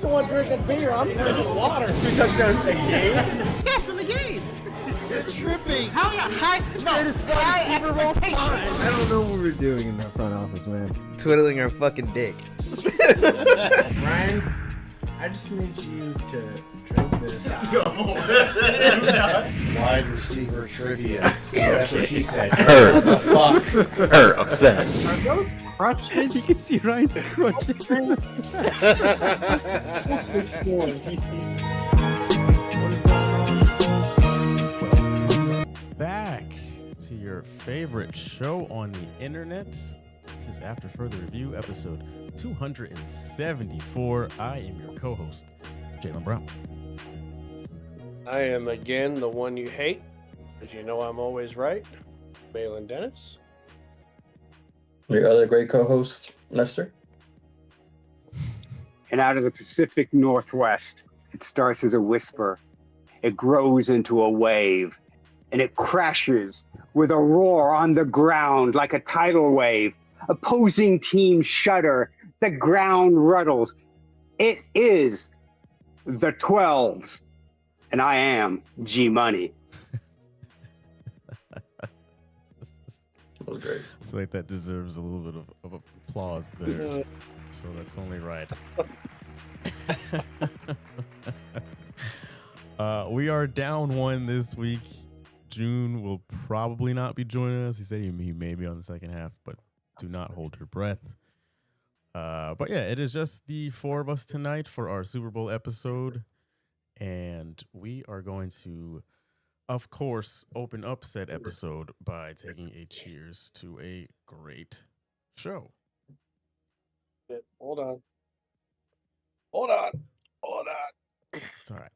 the one drinking beer. I'm drinking water. 2 touchdowns a game? Yes, in the game. You're tripping. How you high? No, Super Bowl time. I don't know what we're doing in that front office, man. Twiddling our fucking dick. Ryan, I just need you to drink this. Wide receiver trivia. That's what she said. Her. What the fuck? Her upset. Are those crutches? You can see Ryan's crutches. What is going on, folks? Welcome back to your favorite show on the internet. This is After Further Review, episode 274. I am your co-host, Jalen Brown. I am again the one you hate, because you know I'm always right. Malin Dennis. Your other great co-host, Lester. And out of the Pacific Northwest, it starts as a whisper. It grows into a wave, and it crashes with a roar on the ground like a tidal wave. Opposing teams shudder. The ground ruddles. It is the 12s, and I am G Money. That was great. I feel like that deserves a little bit of applause there. So that's only right. We are down one this week. June will probably not be joining us. He said he may be on the second half, but do not hold your breath. But yeah, it is just the four of us tonight for our Super Bowl episode. And we are going to, of course, open up said episode by taking a cheers to a great show. Hold on. It's all right.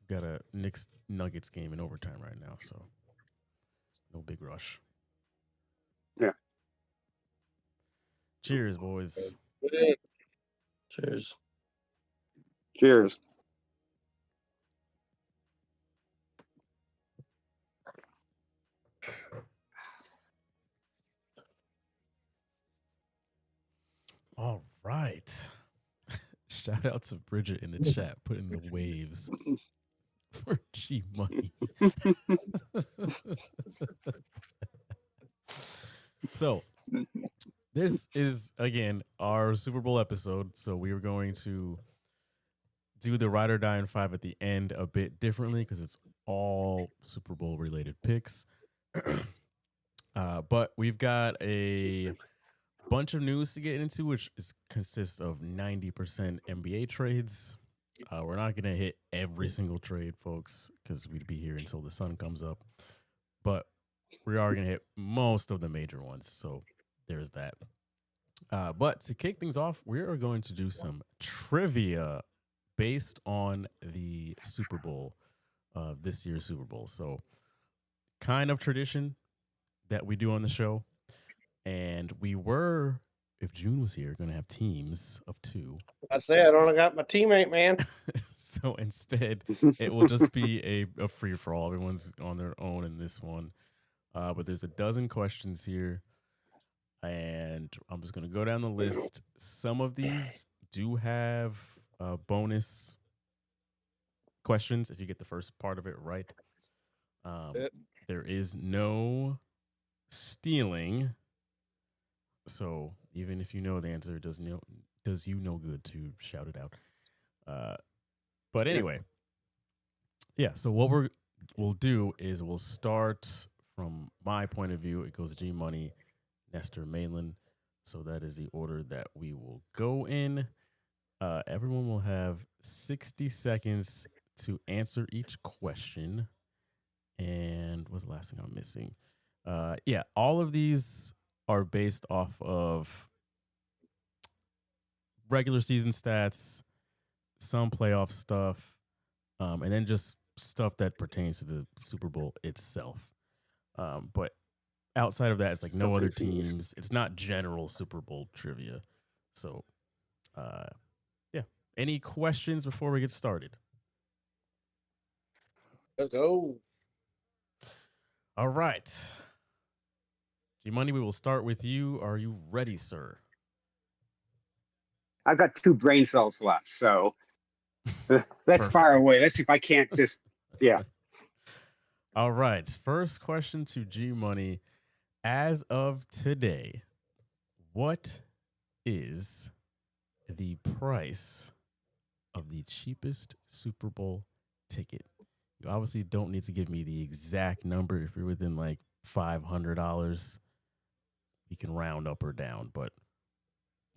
Got a Knicks Nuggets game in overtime right now, so no big rush. Yeah. Cheers, boys. Cheers. Cheers. All right. Shout out to Bridget in the chat, putting the waves for G Money. So, this is, again, our Super Bowl episode. So, we are going to do the Ride or Die in 5 at the end a bit differently because it's all Super Bowl related picks. But we've got a bunch of news to get into, which consists of 90% NBA trades. We're not going to hit every single trade, folks, because we'd be here until the sun comes up. But we are going to hit most of the major ones. So there's that. But to kick things off, we are going to do some trivia based on the Super Bowl, this year's Super Bowl. So kind of tradition that we do on the show. And we were, if June was here, going to have teams of 2. I say I don't got my teammate, man. So instead, it will just be a free-for-all. Everyone's on their own in this one. But there's a dozen questions here. And I'm just going to go down the list. Some of these do have bonus questions if you get the first part of it right. There is no stealing. So even if you know the answer, it does you no good to shout it out. But anyway, yeah. So what we'll do is we'll start from my point of view. It goes G Money, Nestor, Malin. So that is the order that we will go in. Everyone will have 60 seconds to answer each question. And what's the last thing I'm missing? Yeah, all of these are based off of regular season stats, some playoff stuff, and then just stuff that pertains to the Super Bowl itself. But outside of that, it's like no other teams. It's not general Super Bowl trivia. So, yeah. Any questions before we get started? Let's go. All right. G Money, we will start with you. Are you ready, sir? I've got 2 brain cells left, so let's Perfect. fire away. Let's see if I can't just yeah. All right. First question to G Money. As of today, what is the price of the cheapest Super Bowl ticket? You obviously don't need to give me the exact number. If you're within like $500, you can round up or down. But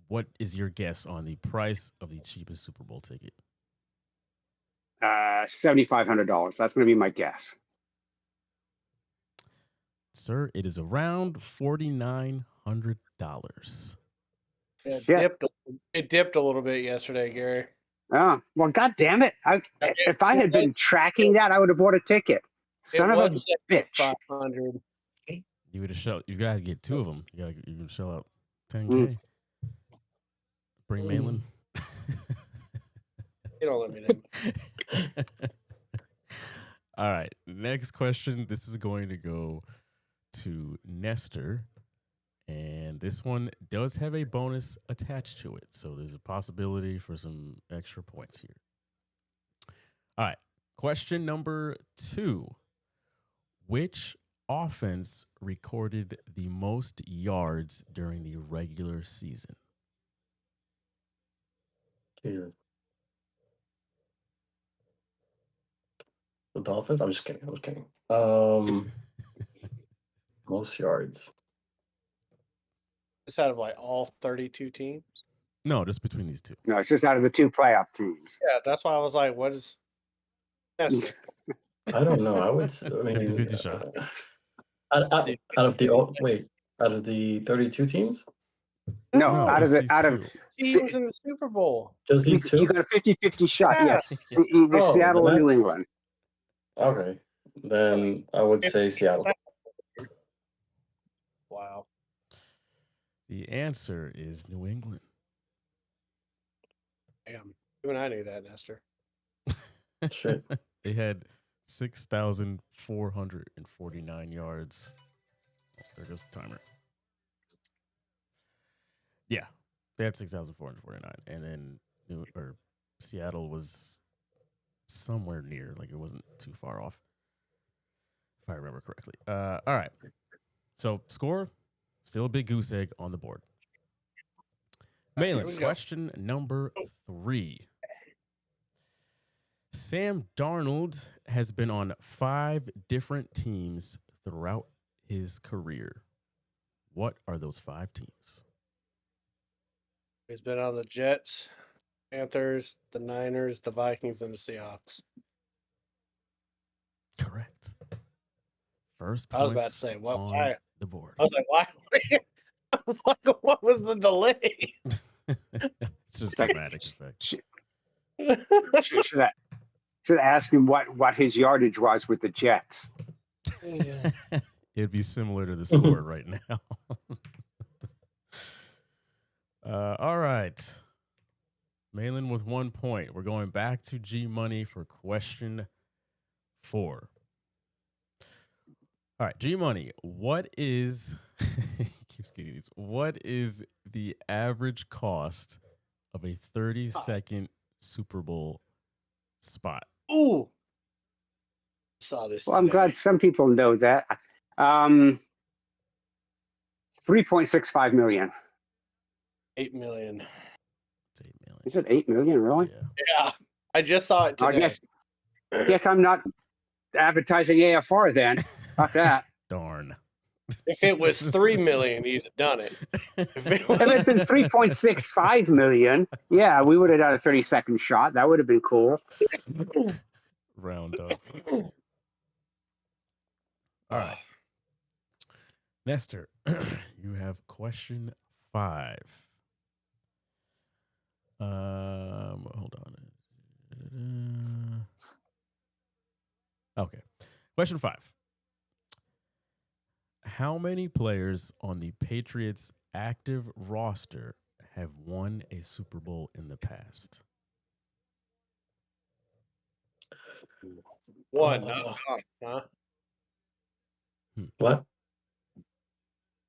what is your guess on the price of the cheapest Super Bowl ticket? $7,500. That's going to be my guess. Sir, it is around $4,900. It Shit. dipped a little bit yesterday, Gary. Oh, well, God damn it. If I had been tracking that, I would have bought a ticket. Son of a bitch. 500. You would have shelled. You gotta get 2 of them. You gotta shell out $10K. Bring Malin. You don't let me know. All right. Next question. This is going to go to Nestor. And this one does have a bonus attached to it. So there's a possibility for some extra points here. All right. Question number 2. Which offense recorded the most yards during the regular season? Jesus. The Dolphins? I'm just kidding. I was kidding. Most yards. Just out of like all 32 teams. No, just between these 2. No, it's just out of the 2 playoff teams. Yeah, that's why I was like, what is Nestor? I don't know. I would. I mean, 50-50 shot. out of the 32 teams, No, No, out of just the these 2. Teams in the Super Bowl. just you, these 2. you got a 50-50 shot. Yeah. Yes, either Oh, Seattle or then New England. Okay, then I would say Seattle. Wow. The answer is New England. Damn. Even I knew that, Nestor. Shit. They had 6,449 yards. Oh, there goes the timer. Yeah, they had 6,449, and then Seattle was somewhere near, like it wasn't too far off, if I remember correctly. All right, so score still a big goose egg on the board. Malin, question number 3. Sam Darnold has been on 5 different teams throughout his career. What are those 5 teams? He's been on the Jets, Panthers, the Niners, the Vikings, and the Seahawks. Correct. First I was points about to say, what? on Why? the board. I was like, why? I was like, what was the delay? It's just dramatic effect. Should ask him what his yardage was with the Jets. It'd be similar to the score right now. All right. Malin with 1 point. We're going back to G Money for question 4. All right, G Money, what is he keeps getting these. What is the average cost of a 30-second Super Bowl spot? Ooh. Saw this. Well, I'm today. glad some people know that. 3.65 million. 8 million. It's 8 million. Is it 8 million, really? Yeah. Yeah. I just saw it I today. guess I'm not advertising AFR then. Fuck that. Darn. If it was 3 million, you'd have done it. If it If it's been 3.65 million, yeah, we would have done a 30-second shot. That would have been cool. Round up. All right. Nestor, you have question 5. Hold on. Okay. Question 5. How many players on the Patriots active roster have won a Super Bowl in the past? One, not none, huh? What?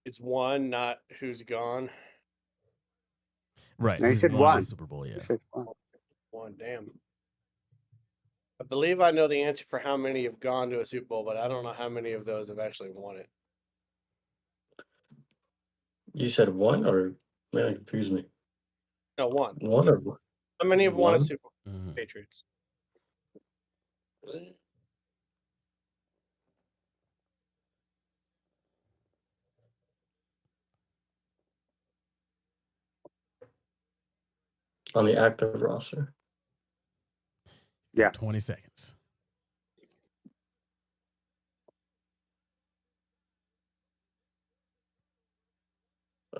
It's one, not who's gone. Right. No, he who's said won one. the Super Bowl, yeah. He said one. One, damn. I believe I know the answer for how many have gone to a Super Bowl, but I don't know how many of those have actually won it. You said one, or man, that confused me. No, one. One or How many have won a One? Super Bowl? Mhm. Patriots. on the active roster? Yeah. 20 seconds.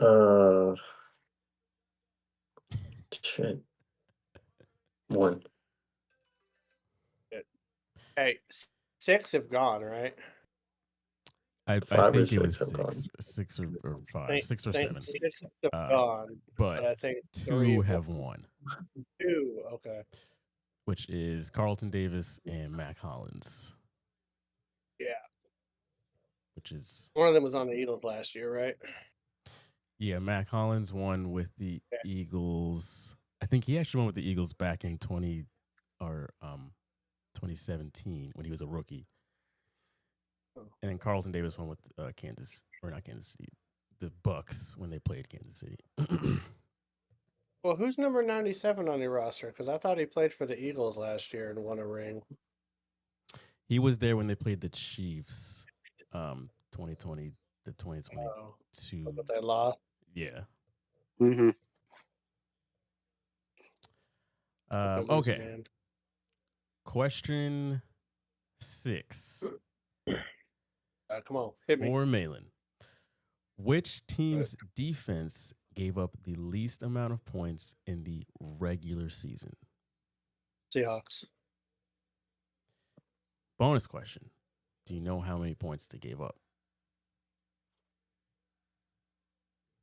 Uh, shit. One. Hey, 6 have gone, right? I Five or think it was six have gone. 6 or 5, Think- 6 or think 7. 6 have Uh, gone, but But I think 3 2 have won, 2. Okay. which is Carlton Davis and Mac Hollins. Yeah. Which is, One of them was on the Eagles last year, right? yeah, Mac Hollins won with the Yeah. Eagles. I think he actually won with the Eagles back in 2017 when he was a rookie. Oh. And then Carlton Davis won with Kansas, or not Kansas City, the Bucks when they played Kansas City. Well, who's number 97 on your roster? Because I thought he played for the Eagles last year and won a ring. He was there when they played the Chiefs, 2020, the 2022. Oh, but they lost. Yeah. Mm-hmm. Fucking lose Okay. again. Question 6 Come on, hit me. for Malin. Which team's defense gave up the least amount of points in the regular season? Seahawks. Bonus question. Do you know how many points they gave up?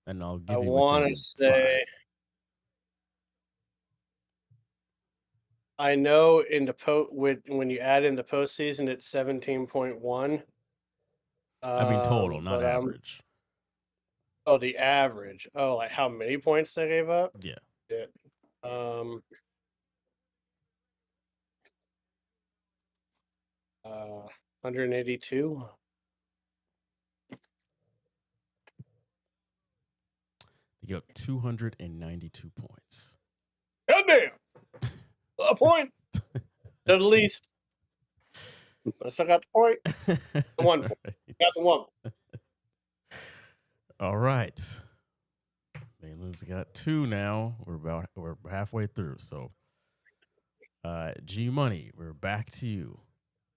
And I'll give I you want within to say. 5. I know in the when you add in the postseason, it's 17.1. I mean total, not but average. Oh, the average. Oh, like how many points they gave up? Yeah. Yeah. 182. They gave up 292 points. Goddamn. A point. At least. But I still got the point. The 1 point. Got the 1. All right. Malin's got 2 now. We're halfway through. So G Money, we're back to you.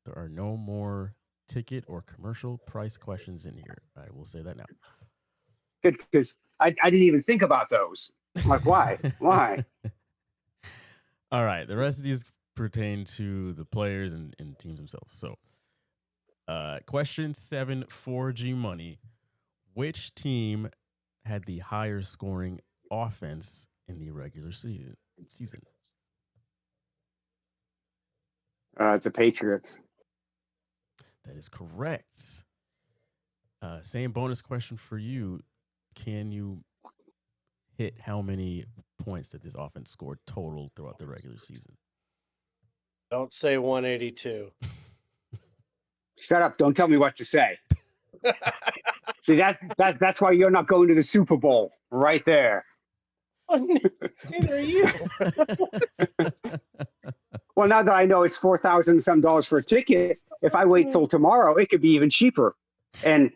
There are no more ticket or commercial price questions in here. I will say that now. Good, because I didn't even think about those. I'm like, why? Why? All right. The rest of these pertain to the players and teams themselves. So question 7 for G Money. Which team had the higher scoring offense in the regular season? The Patriots. That is correct. Same bonus question for you. Can you hit how many points that this offense scored total throughout the regular season? Don't say 182. Shut up! Don't tell me what to say. See that's why you're not going to the Super Bowl, right there. Neither are you. Well, now that I know it's $4,000 some for a ticket, if I wait till tomorrow, it could be even cheaper, and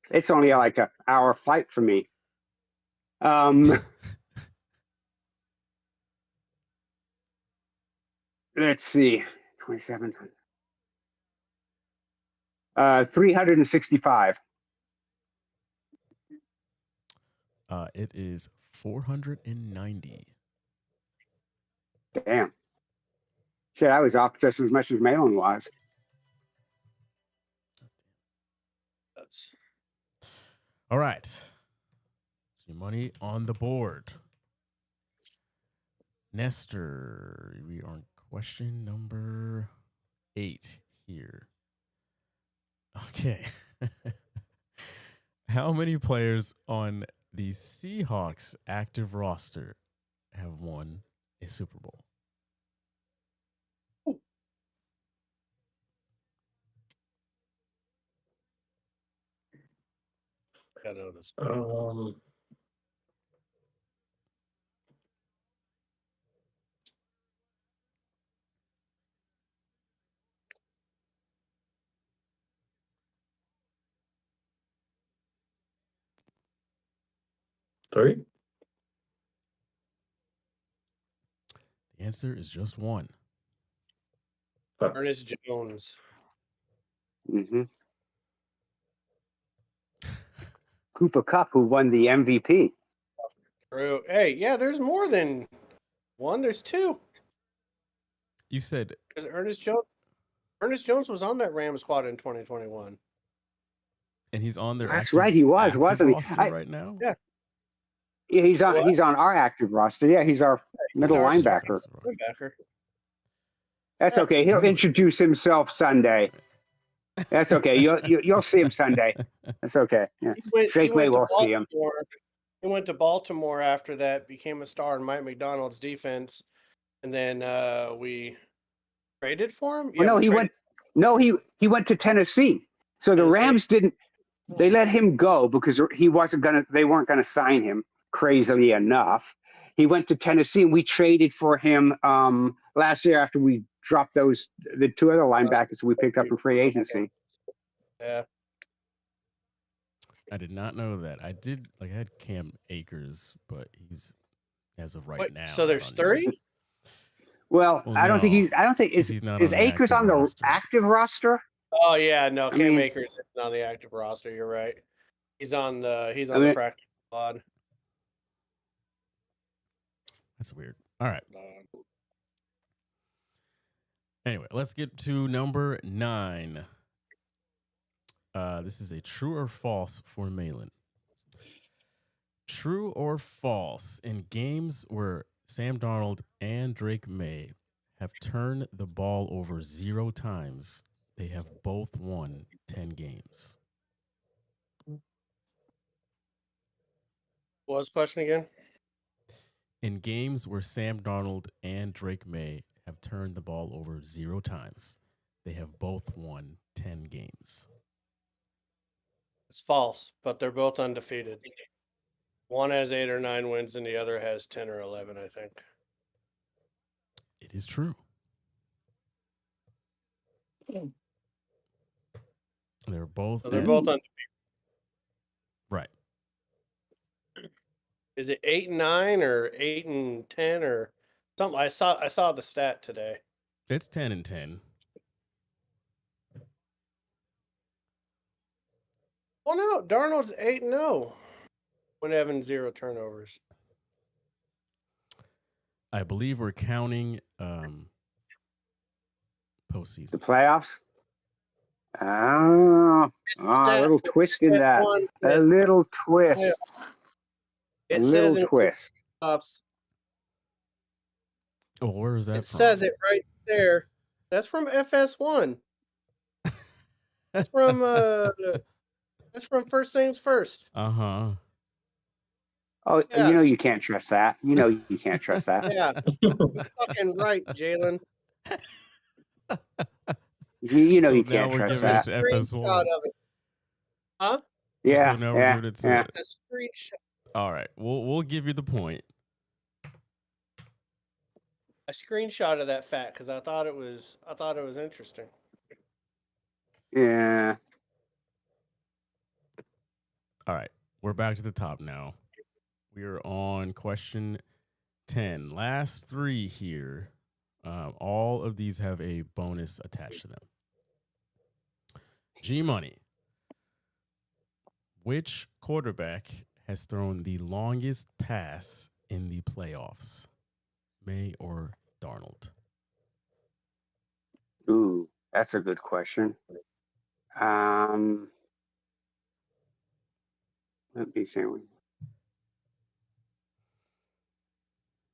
it's only like an hour flight for me. Let's see, 27. 365. It is 490. Damn. Shit, I was off just as much as Malin was. That's All right. Money on the board. Nestor, we are on question number 8 here. Okay. How many players on the Seahawks active roster have won a Super Bowl? I know this. Um, three? The answer is just one. Ernest Jones. Mm-hmm. Cooper Cup, who won the MVP. True. Hey, yeah, there's more than one. There's two. You said Because Ernest Jones. Ernest Jones was on that Ram squad in 2021. and he's on their That's active, right, he was, active wasn't he? roster right now? Yeah. Yeah, he's on. What? He's on our active roster. Yeah, he's our middle our linebacker. Linebacker. That's Yeah. okay. He'll introduce himself Sunday. That's okay. You'll see him Sunday. That's okay. Yeah. Drake May will see him. He went to Baltimore after that, became a star in Mike McDonald's defense, and then we traded for him. Oh, no, we he traded- went. No, he went to Tennessee. So the Tennessee? Rams didn't. They let him go because he wasn't gonna. They weren't gonna sign him. Crazily enough, he went to Tennessee, and we traded for him last year after we dropped the two other linebackers we picked up in free agency. Yeah. I did not know that. I had Cam Akers, but he's as of right Wait, now. so there's not on your- three? Well, Well, I don't think no, he's. I don't think is he's not is on the Akers active on the roster. active roster. Oh yeah, no, Cam mean- Akers isn't on the active roster. You're right. He's on the mean- practice squad. That's weird. All right. Anyway, let's get to number 9. This is a true or false for Malin. True or false, in games where Sam Darnold and Drake May have turned the ball over 0 times, they have both won 10 games. What was the question again? In games where Sam Darnold and Drake May have turned the ball over 0 times, they have both won 10 games. It's false, but they're both undefeated. One has 8 or 9 wins, and the other has 10 or 11, I think. It is true. They're both. So they're both undefeated. Right. Is it 8 and 9 or 8 and 10 or something? I saw the stat today. It's 10 and 10. Well, no, Darnold's 8 and 0 when having 0 turnovers. I believe we're counting The postseason. playoffs. Oh, a little twist in that. A little twist. A It says little in twist. playoffs. Oh, where is that It from? says it right there. That's from FS1. That's from that's from First Things First. Uh-huh. Oh, Yeah. you know you can't trust that. You know you can't trust that. Yeah, you're fucking right, Jalen. You know So you now can't we're trust giving that. it to FS1. Screenshot of it. Huh? Yeah, So now we're yeah, giving it to yeah. A screenshot. All right. We'll give you the point. A screenshot of that fact because I thought it was interesting. Yeah. All right. We're back to the top now. We are on question 10. Last 3 here. All of these have a bonus attached to them. G Money. Which quarterback has thrown the longest pass in the playoffs? May or Darnold? Ooh, that's a good question. Let me see.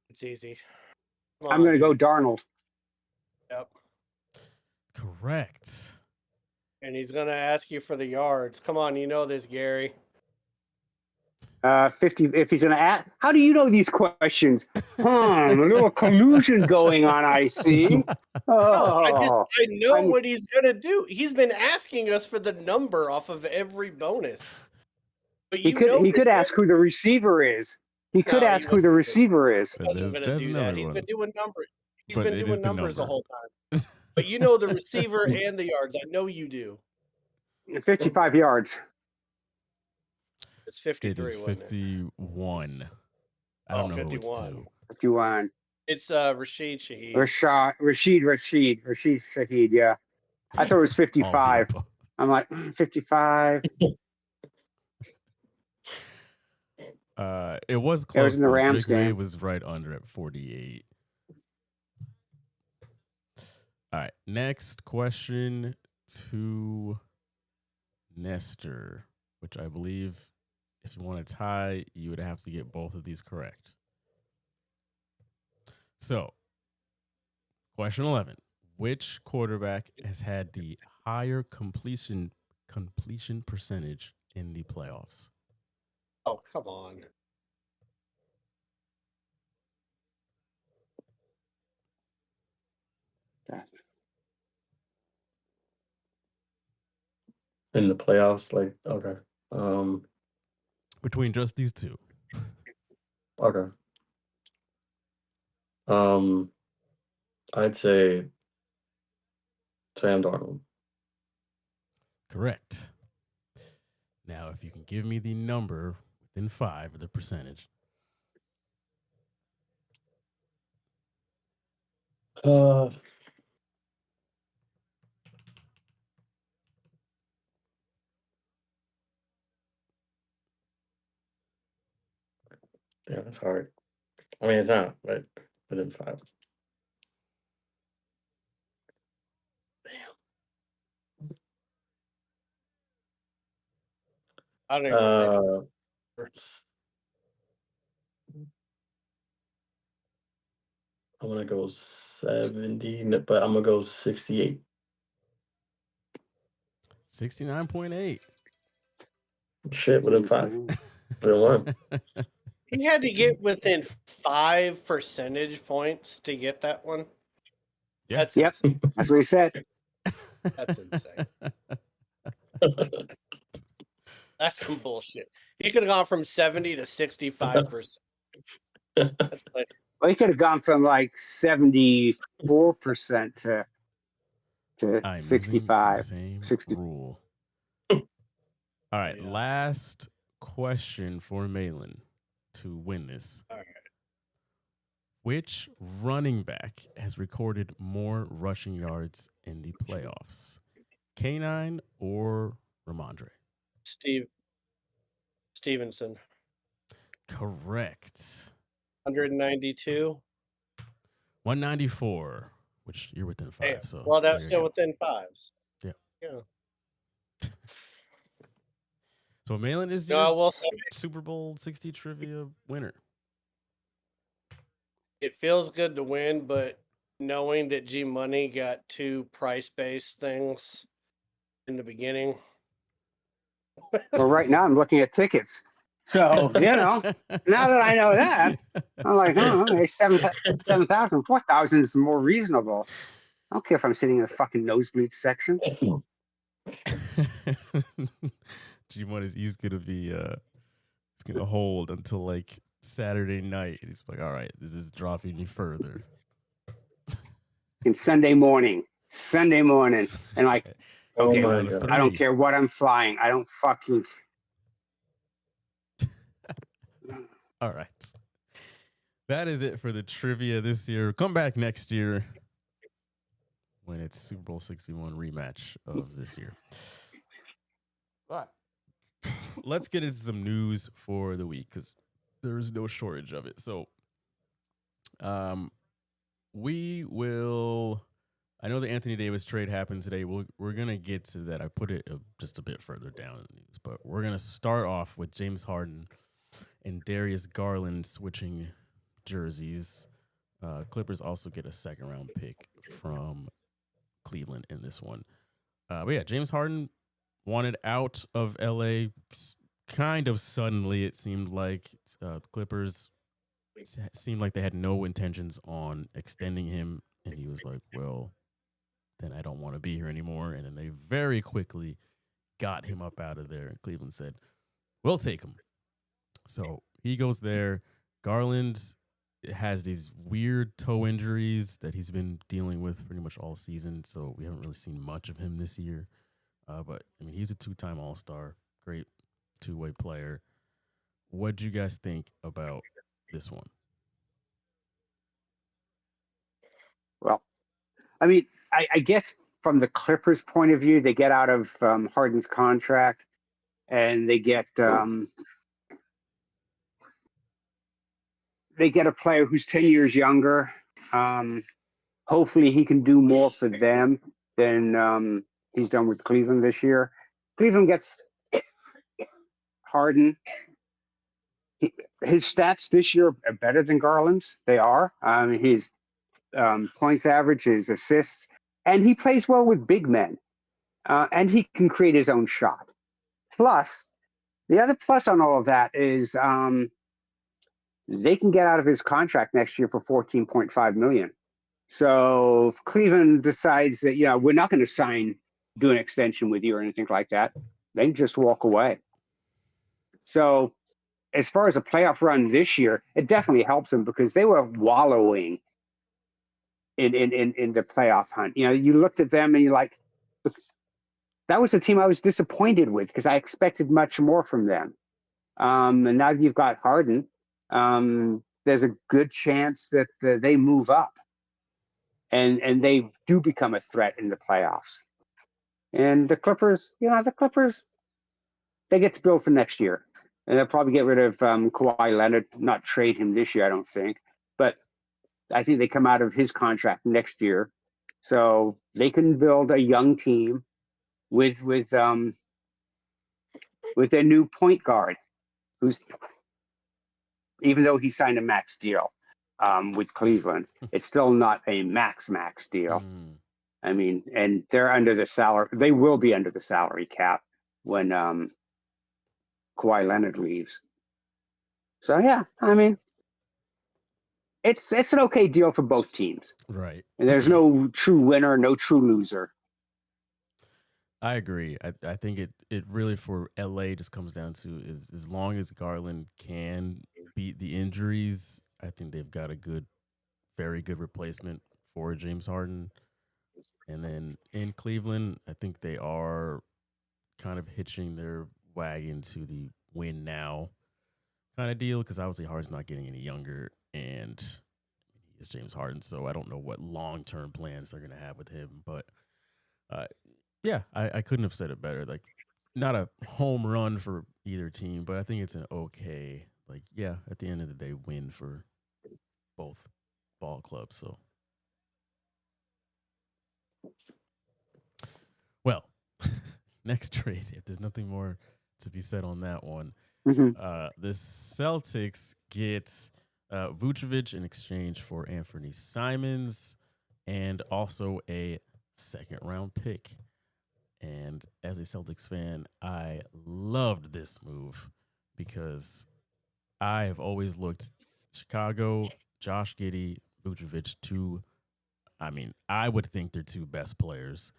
It's easy. I'm going to go Darnold. Yep. Correct. And he's gonna ask you for the yards. Come on, you know this, Gary. 50. If he's gonna ask, how do you know these questions? A little collusion going on. I see. Oh, I know I'm- what he's gonna do. He's been asking us for the number off of every bonus. But he you know could. He this could guy ask who the receiver is. He could No, he ask who the wasn't. receiver is. But wasn't there's gonna do that. another He's one. been doing numbers. He's But been it is doing the numbers the number. whole time. But you know the receiver and the yards. I know you do. 55 yards. It's It 53. is wasn't it? 51. I Oh, don't know who it's 51. to. 51. It's Rashid Shaheed. Rashid Shaheed. Yeah, I thought it was All the 55. above. I'm like 55. It was close. It was in the though. Rams Drake May game. was right under at 48. All right, next question to Nestor, which I believe if you want to tie, you would have to get both of these correct. So, question 11. Which quarterback has had the higher completion percentage in the playoffs? Oh, come on. In the playoffs, like okay. Between just these two. Okay. I'd say Sam Darnold. Correct. Now, if you can give me the number within 5 of the percentage. Yeah, that's hard. I mean, it's not, but within 5. I don't even know. I'm gonna go 70, but I'm gonna go 68. 69.8. Shit, within 5. Within 1. He had to get within 5 percentage points to get that one. Yeah. That's Yep. insane. That's what he said. That's insane. That's some bullshit. He could have gone from 70 to 65%. That's like Well, he could have gone from like 74% to I'm 65. using the same 60. rule. All right, Yeah. last question for Malin to win this. All right. Which running back has recorded more rushing yards in the playoffs? K9 or Ramondre? Stevenson. Correct. 192. 194, which you're within 5. Damn. So Well, that's there you still go. within 5s. Yeah. Yeah. So Malin is No, your I will say Super Bowl 60 trivia winner. it feels good to win, but knowing that G Money got 2 price-based things in the beginning. Well, right now I'm looking at tickets. So, you know, now that I know that, I'm like, oh, okay, 7,000, 4,000 is more reasonable. I don't care if I'm sitting in the fucking nosebleed section. G-Money, he's gonna be he's gonna hold until like Saturday night. He's like, all right, this is dropping any further. And Sunday morning, and like, Oh okay, my God. I don't care what I'm flying. I don't fucking. All right. That is it for the trivia this year. Come back next year when it's Super Bowl 61 rematch of this year. All right. Let's get into some news for the week because there is no shortage of it. So we will. I know the Anthony Davis trade happened today. We're going to get to that. I put it just a bit further down in the news, but we're going to start off with James Harden and Darius Garland switching jerseys. Clippers also get a second-round pick from Cleveland in this one. But yeah, James Harden wanted out of LA, kind of suddenly, it seemed like Clippers seemed like they had no intentions on extending him, and he was like, "Well, then I don't want to be here anymore." And then they very quickly got him up out of there, and Cleveland said, "We'll take him." So he goes there. Garland has these weird toe injuries that he's been dealing with pretty much all season, so we haven't really seen much of him this year. But I mean, he's a 2-time All-Star, great two-way player. What do you guys think about this one? Well, I mean, I guess from the Clippers' point of view, they get out of Harden's contract, and they get a player who's 10 years younger. Hopefully, he can do more for them than he's done with Cleveland this year. Cleveland gets Harden. His stats this year are better than Garland's. They are. His points average, his assists, and he plays well with big men. And he can create his own shot. Plus, the other plus on all of that is they can get out of his contract next year for $14.5 million. So if Cleveland decides that, we're not going to do an extension with you or anything like that, they can just walk away. So as far as a playoff run this year, it definitely helps them because they were wallowing in the playoff hunt. You looked at them and you're like, that was a team I was disappointed with because I expected much more from them. And now you've got Harden. There's a good chance that they move up and they do become a threat in the playoffs. And the Clippers, they get to build for next year. And they'll probably get rid of Kawhi Leonard, not trade him this year, I don't think. But I think they come out of his contract next year. So they can build a young team with their new point guard, who's, even though he signed a max deal with Cleveland, it's still not a max deal. I mean, and they're under the salary. They will be under the salary cap when Kawhi Leonard leaves. So yeah, I mean, it's an okay deal for both teams. Right. And there's no true winner, no true loser. I agree. I think it really for LA just comes down to is as long as Garland can beat the injuries, I think they've got a very good replacement for James Harden. And then in Cleveland, I think they are kind of hitching their wagon to the win now kind of deal because obviously Harden's not getting any younger and he's James Harden, so I don't know what long-term plans they're going to have with him. But yeah, I couldn't have said it better. Like, not a home run for either team, but I think it's an okay, at the end of the day, win for both ball clubs. So, well, next trade, if there's nothing more to be said on that one, the Celtics get Vucevic in exchange for Anthony Simons and also a second-round pick. And as a Celtics fan, I loved this move because I have always looked Chicago, Josh Giddey, Vucevic, I would think they're two best players.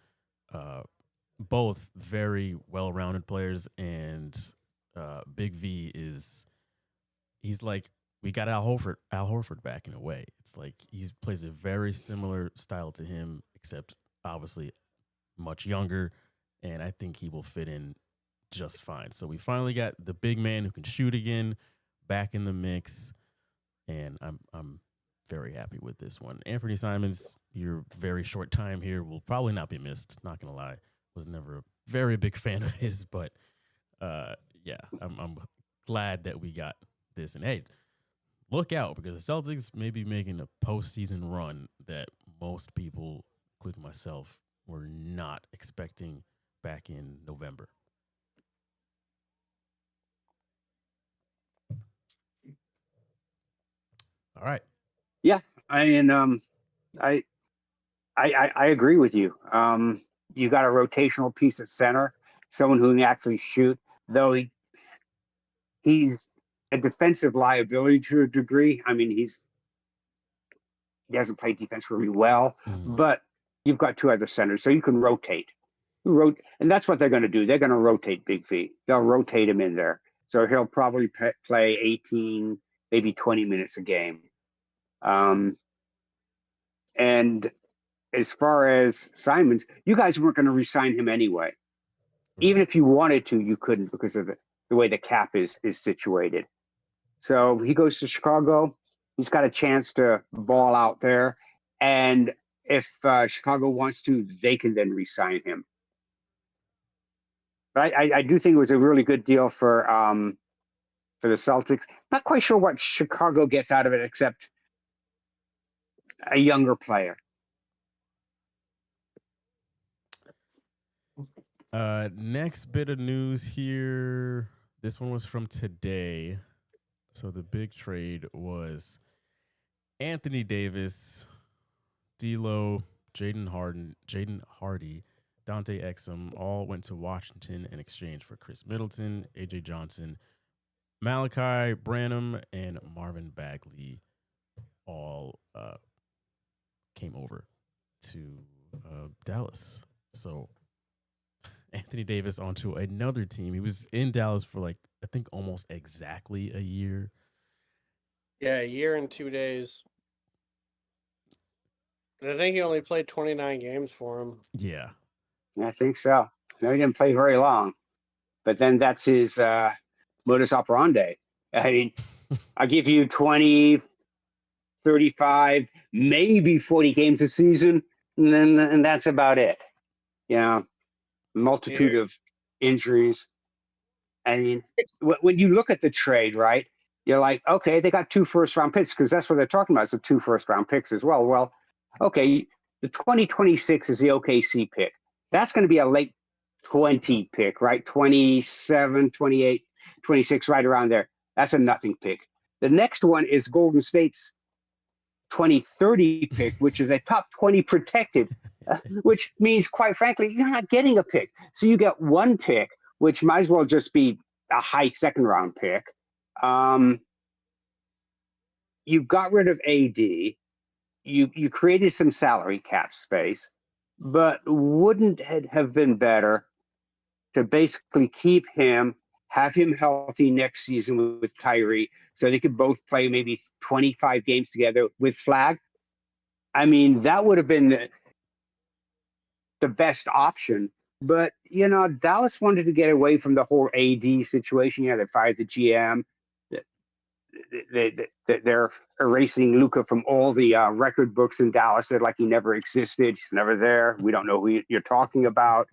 Both very well-rounded players, and Big V he's like, we got Al Horford back in a way. It's like he plays a very similar style to him, except obviously much younger. And I think he will fit in just fine. So we finally got the big man who can shoot again back in the mix, and I'm very happy with this one. Anthony Simons, your very short time here will probably not be missed. Not gonna lie, was never a very big fan of his, but yeah, I'm glad that we got this. And hey, look out because the Celtics may be making a postseason run that most people, including myself, were not expecting back in November. All right. Yeah, I mean, I agree with you. You got a rotational piece at center, someone who can actually shoot. Though he's a defensive liability to a degree. I mean, he hasn't played defense really well, but you've got two other centers, so you can rotate. And that's what they're going to do. They're going to rotate Big V. They'll rotate him in there. So he'll probably play 18, maybe 20 minutes a game. And as far as Simons, you guys weren't going to re-sign him anyway. Even if you wanted to, you couldn't because of the way the cap is situated. So he goes to Chicago. He's got a chance to ball out there. And if Chicago wants to, they can then re-sign him. But I do think it was a really good deal for the Celtics. Not quite sure what Chicago gets out of it except a younger player. Next bit of news here. This one was from today. So the big trade was Anthony Davis, D'Lo, Jaden Hardy, Dante Exum all went to Washington in exchange for Chris Middleton, AJ Johnson, Malachi Branham, and Marvin Bagley all came over to Dallas. So Anthony Davis onto another team. He was in Dallas for I think almost exactly a year. Yeah, a year and 2 days. And I think he only played 29 games for him. Yeah. I think so. No, he didn't play very long. But then that's his modus operandi. I mean, I'll give you 20, 35, maybe 40 games a season, and that's about it. You know, multitude of injuries. I mean, when you look at the trade, right, you're like, okay, they got 2 first-round picks because that's what they're talking about, is the 2 first-round picks as well. Well, okay, the 2026 is the OKC pick. That's going to be a late 20 pick, right? 27, 28, 26, right around there. That's a nothing pick. The next one is Golden State's 2030 pick, which is a top 20 protected, which means, quite frankly, you're not getting a pick. So you get 1 pick, which might as well just be a high second-round pick. You got rid of AD. You created some salary cap space, but wouldn't it have been better to basically keep him, have him healthy next season with Kyrie, so they could both play maybe 25 games together with Flag? I mean, that would have been the best option. But, you know, Dallas wanted to get away from the whole AD situation. Yeah, they fired the GM. They're erasing Luka from all the record books in Dallas. They're like he never existed. He's never there. We don't know who you're talking about.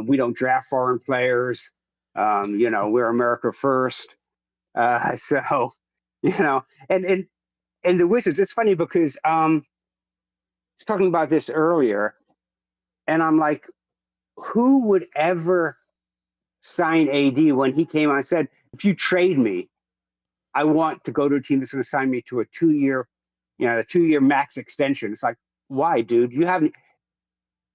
We don't draft foreign players. You know, we're America first. So, you know, and the Wizards, it's funny because I was talking about this earlier, and I'm like, who would ever sign AD when he came on and said, if you trade me, I want to go to a team that's going to sign me to a 2-year, you know, a 2-year max extension. It's like, why, dude? You haven't.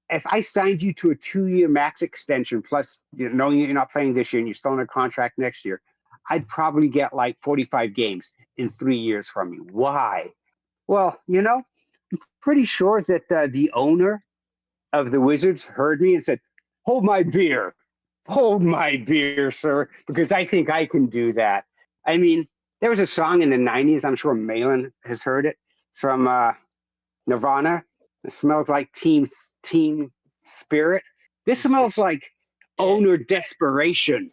If I signed you to a 2-year max extension, plus, you know, knowing you're not playing this year and you're still on a contract next year, I'd probably get like 45 games in 3 years from you. Why? Well, you know, I'm pretty sure that the owner of the Wizards heard me and said, hold my beer, sir, because I think I can do that. I mean, there was a song in the 90s, I'm sure Malin has heard it. It's from Nirvana. It smells like team spirit. This smells like owner desperation.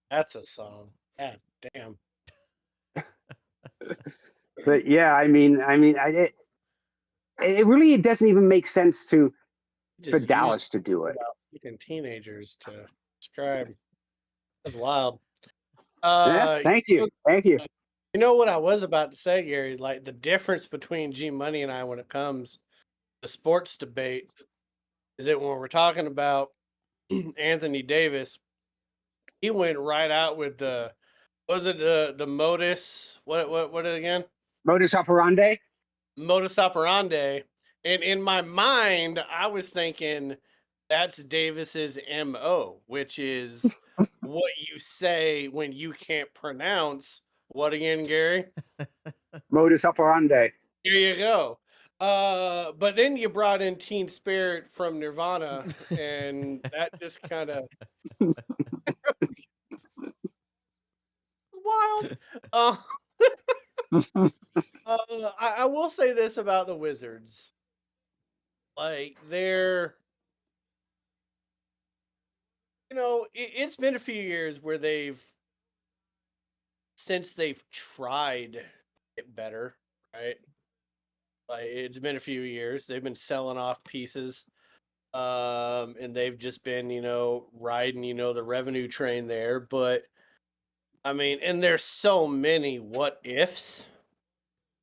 That's a song. God damn. But yeah, it really doesn't even make sense for Dallas to do it. Freaking teenagers to describe. That's wild. Yeah, thank you. You know what I was about to say, Gary? Like the difference between G Money and I when it comes to sports debate is that when we're talking about Anthony Davis, he went right out with the modus? What again? Modus operandi. Modus operandi. And in my mind, I was thinking that's Davis's MO, which is what you say when you can't pronounce what again, Gary? Modus operandi. Here you go. But then you brought in Teen Spirit from Nirvana, and that just kind of wild. Uh, I will say this about the Wizards. Like, they're, it's been a few years where since they've tried to get better, right? Like, it's been a few years. They've been selling off pieces. And they've just been, riding, the revenue train there. But I mean, and there's so many what ifs,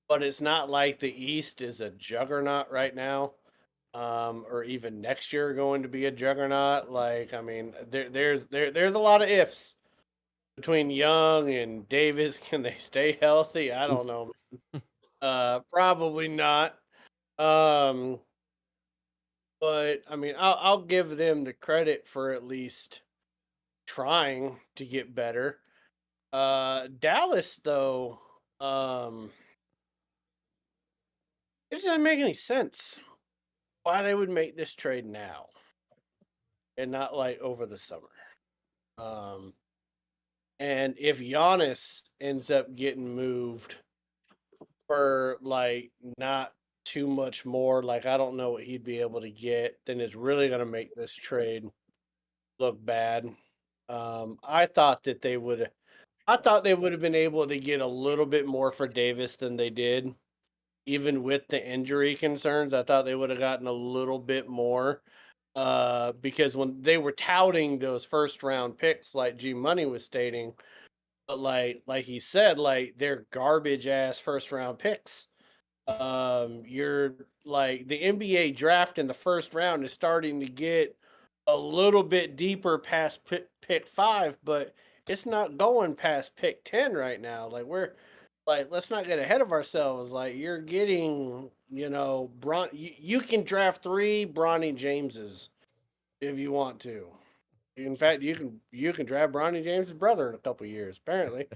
but it's not like the East is a juggernaut right now, or even next year going to be a juggernaut. Like, I mean, there's a lot of ifs between Young and Davis. Can they stay healthy? I don't know. Probably not. But I mean, I'll give them the credit for at least trying to get better. Dallas, though, it doesn't make any sense why they would make this trade now and not like over the summer. And if Giannis ends up getting moved for like not too much more, like I don't know what he'd be able to get, then it's really going to make this trade look bad. I thought they would have been able to get a little bit more for Davis than they did. Even with the injury concerns, I thought they would have gotten a little bit more. Because when they were touting those first round picks, like G Money was stating, but like he said, like they're garbage ass first round picks. You're like the NBA draft in the first round is starting to get a little bit deeper past pick 5, but it's not going past pick 10 right now. Like let's not get ahead of ourselves. Like you're getting, you can draft 3 Bronny Jameses if you want to. In fact, you can draft Bronny James's brother in a couple years, apparently.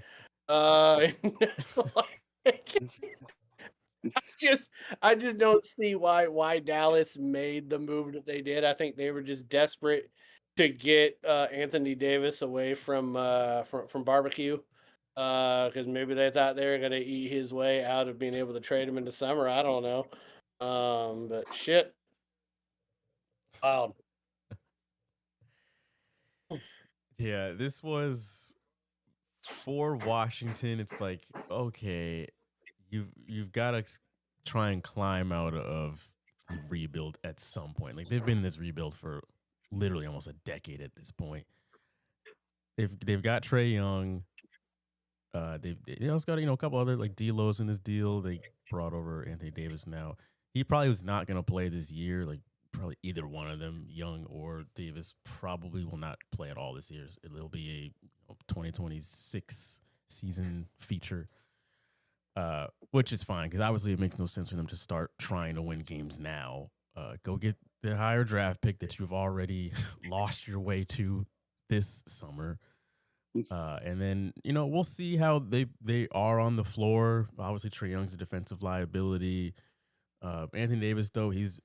I just don't see why Dallas made the move that they did. I think they were just desperate to get Anthony Davis away from barbecue, because maybe they thought they were gonna eat his way out of being able to trade him in the summer. I don't know, but shit, wow. Yeah, this was for Washington. It's like, okay, you've got to try and climb out of the rebuild at some point. Like they've been in this rebuild for literally almost a decade at this point. They've got Trae Young. They also got a couple other like D'Lo's in this deal. They brought over Anthony Davis now. He probably was not going to play this year. Like probably either one of them, Young or Davis, probably will not play at all this year. It'll be a 2026 season feature, which is fine because obviously it makes no sense for them to start trying to win games now. Go get the higher draft pick that you've already lost your way to this summer. And then, we'll see how they are on the floor. Obviously, Trae Young's a defensive liability. Anthony Davis, though, he's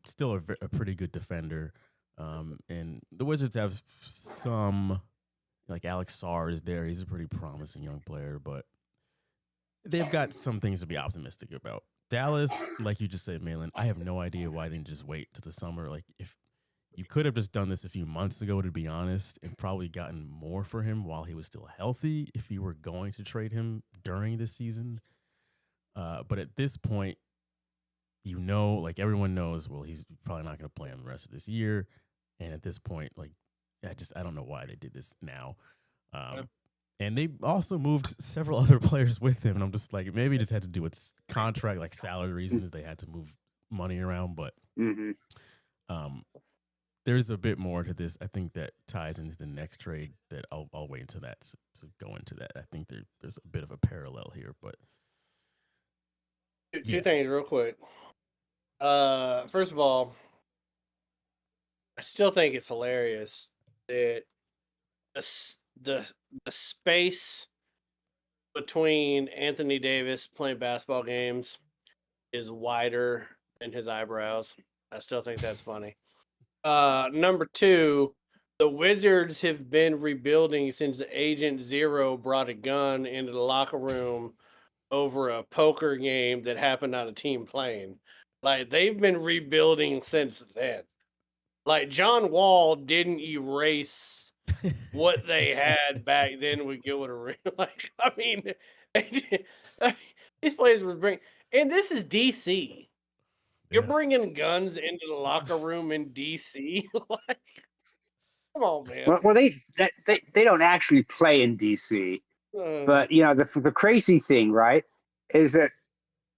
still a pretty good defender. And the Wizards have some, like Alex Sarr is there. He's a pretty promising young player, but they've got some things to be optimistic about. Dallas, like you just said, Malin, I have no idea why they didn't just wait to the summer. Like, if you could have just done this a few months ago, to be honest, and probably gotten more for him while he was still healthy if you were going to trade him during the season. But at this point, like everyone knows, well, he's probably not going to play on the rest of this year. And at this point, like, I don't know why they did this now. And they also moved several other players with him. And I'm just like, maybe it just had to do with contract, like salary reasons. They had to move money around. But there's a bit more to this. I think that ties into the next trade that I'll wait until that to go into that. I think there's a bit of a parallel here. But two things real quick. First of all, I still think it's hilarious that the space between Anthony Davis playing basketball games is wider than his eyebrows. I still think that's funny. Number two, the Wizards have been rebuilding since Agent Zero brought a gun into the locker room over a poker game that happened on a team plane. Like, they've been rebuilding since then. Like, John Wall didn't erase what they had back then with Gilbert Arenas. Like, I mean, these players would bring, and this is DC. You're Yeah. bringing guns into the locker room in DC. Like, come on, man. Well, they don't actually play in DC, but you know the crazy thing, right, is that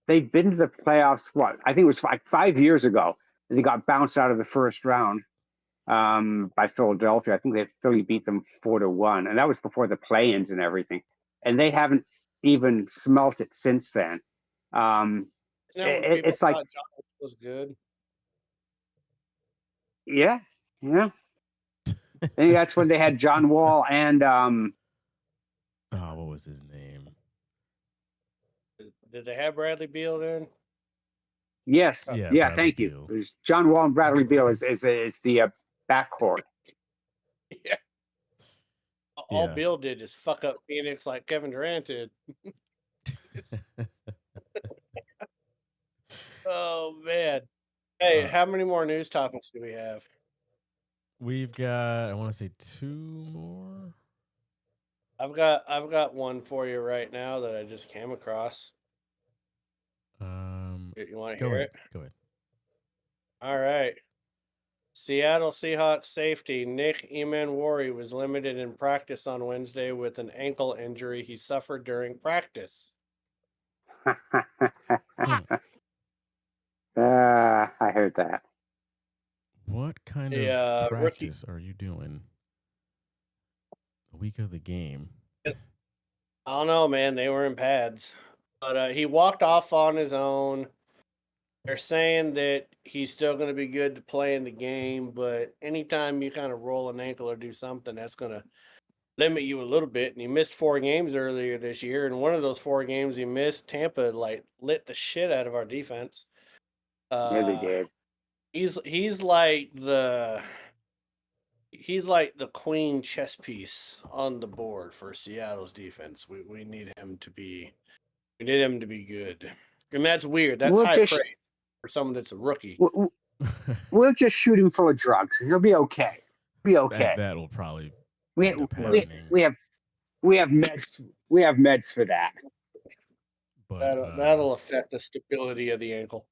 they've been to the playoffs. What I think it was like 5 years ago, and they got bounced out of the first round by Philadelphia. I think Philly beat them 4-1, and that was before the play-ins and everything. And they haven't even smelt it since then. It's like John was good. Yeah. I think that's when they had John Wall and what was his name? Did they have Bradley Beal then? yes, Yeah, yeah. Bradley Thank Beal. you. It was John Wall and Bradley Beal is the backcourt. Yeah. All Yeah. Bill did is fuck up Phoenix like Kevin Durant did. Oh man. Hey, how many more news topics do we have? We've got, I want to say 2 more. I've got one for you right now that I just came across. You want to Go hear ahead. it? Go ahead. All right. Seattle Seahawks safety Nick Emanwari was limited in practice on Wednesday with an ankle injury he suffered during practice. I heard that. What kind The, of rookie- practice are you doing the week of the game? I don't know, man. They were in pads. But he walked off on his own. They're saying that he's still going to be good to play in the game, but anytime you kind of roll an ankle or do something, that's going to limit you a little bit. And he missed 4 games earlier this year, and one of those 4 games he missed, Tampa lit the shit out of our defense. Yeah, they did. He's like the queen chess piece on the board for Seattle's defense. We need him to be good, and that's weird. That's We'll high just- praise for someone that's a rookie. We'll just shoot him full of drugs. He'll be okay. Be okay. That will probably We end up have happening. meds for that. But That'll affect the stability of the ankle.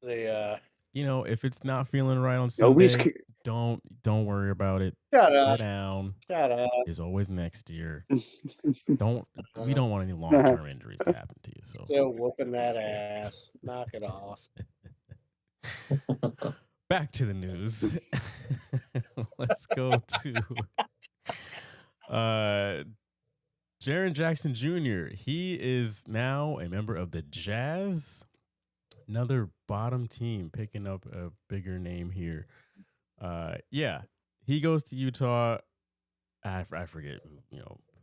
if it's not feeling right on Nobody's Sunday, don't worry about it. Shut Sit up. down. Shut up. There's always next year. We don't want any long-term injuries to happen to you. So Still whooping that ass. Knock it off. back to the news. Let's go to Jaren Jackson Jr. He is now a member of the Jazz. Another bottom team picking up a bigger name here. He goes to Utah. I forget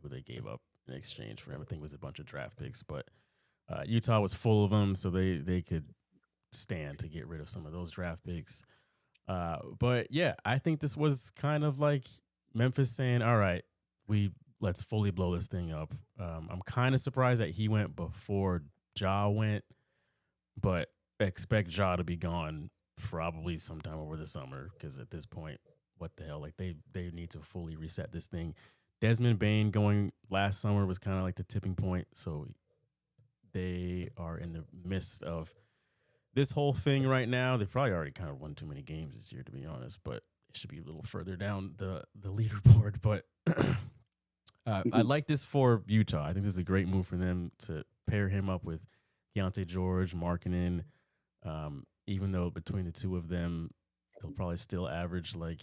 who they gave up in exchange for him. I think it was a bunch of draft picks, but Utah was full of them, so they could stand to get rid of some of those draft picks. But yeah, I think this was kind of like Memphis saying, all right, let's fully blow this thing up. I'm kind of surprised that he went before Ja went, but expect Ja to be gone probably sometime over the summer, because at this point, what the hell? Like they need to fully reset this thing. Desmond Bane going last summer was kind of like the tipping point. So they are in the midst of this whole thing right now. They probably already kind of won too many games this year, to be honest, but it should be a little further down the leaderboard. But I like this for Utah. I think this is a great move for them to pair him up with Keontae George, Markkanen. Even though between the two of them, they'll probably still average like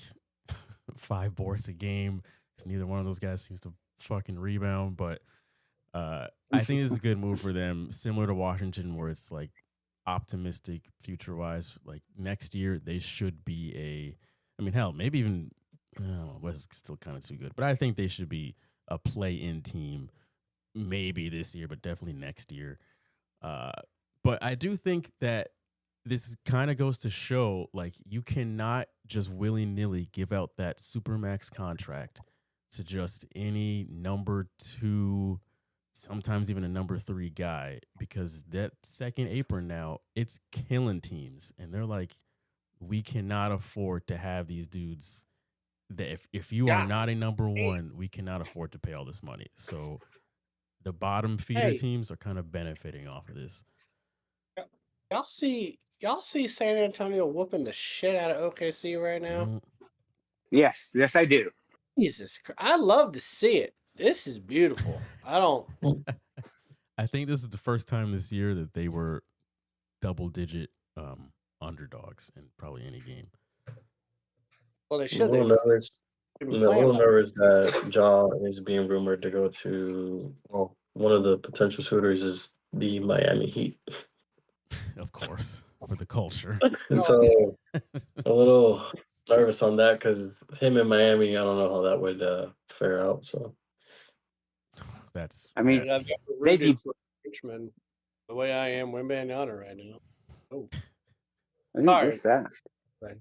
5 boards a game, because neither one of those guys seems to fucking rebound. But I think this is a good move for them, similar to Washington, where it's like optimistic future-wise. Like next year, they should be maybe even Oh, West is still kind of too good, but I think they should be a play-in team, maybe this year, but definitely next year. Uh, but I do think that this kind of goes to show, like, you cannot just willy-nilly give out that supermax contract to just any number 2, sometimes even a number 3 guy, because that second apron now, it's killing teams, and they're like, we cannot afford to have these dudes. That if you are not a number 1, we cannot afford to pay all this money. So the bottom feeder teams are kind of benefiting off of this. Y'all see San Antonio whooping the shit out of OKC right now? Yes, I do. Jesus Christ. I love to see it. This is beautiful. I think this is the first time this year that they were double-digit underdogs in probably any game. Well, they should. The little nervous that Ja is being rumored to go to. Well, one of the potential suitors is the Miami Heat. Of course, for the culture. So a little nervous on that because him in Miami, I don't know how that would fare out. So that's. I mean, I've never rooted for Richmond the way I am Wembanyama right now. Oh, What's that?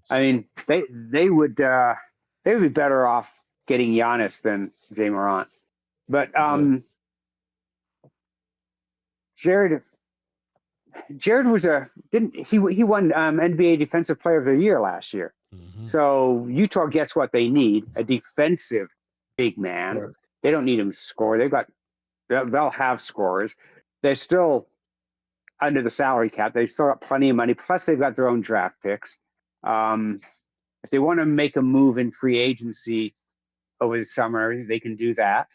I mean, they would be better off getting Giannis than Ja Morant. But Jared was he won NBA Defensive Player of the Year last year. Mm-hmm. So Utah gets what they need, a defensive big man. Right. They don't need him to score. They'll have scorers. They're still under the salary cap. They still got plenty of money. Plus they've got their own draft picks. If they want to make a move in free agency over the summer, they can do that.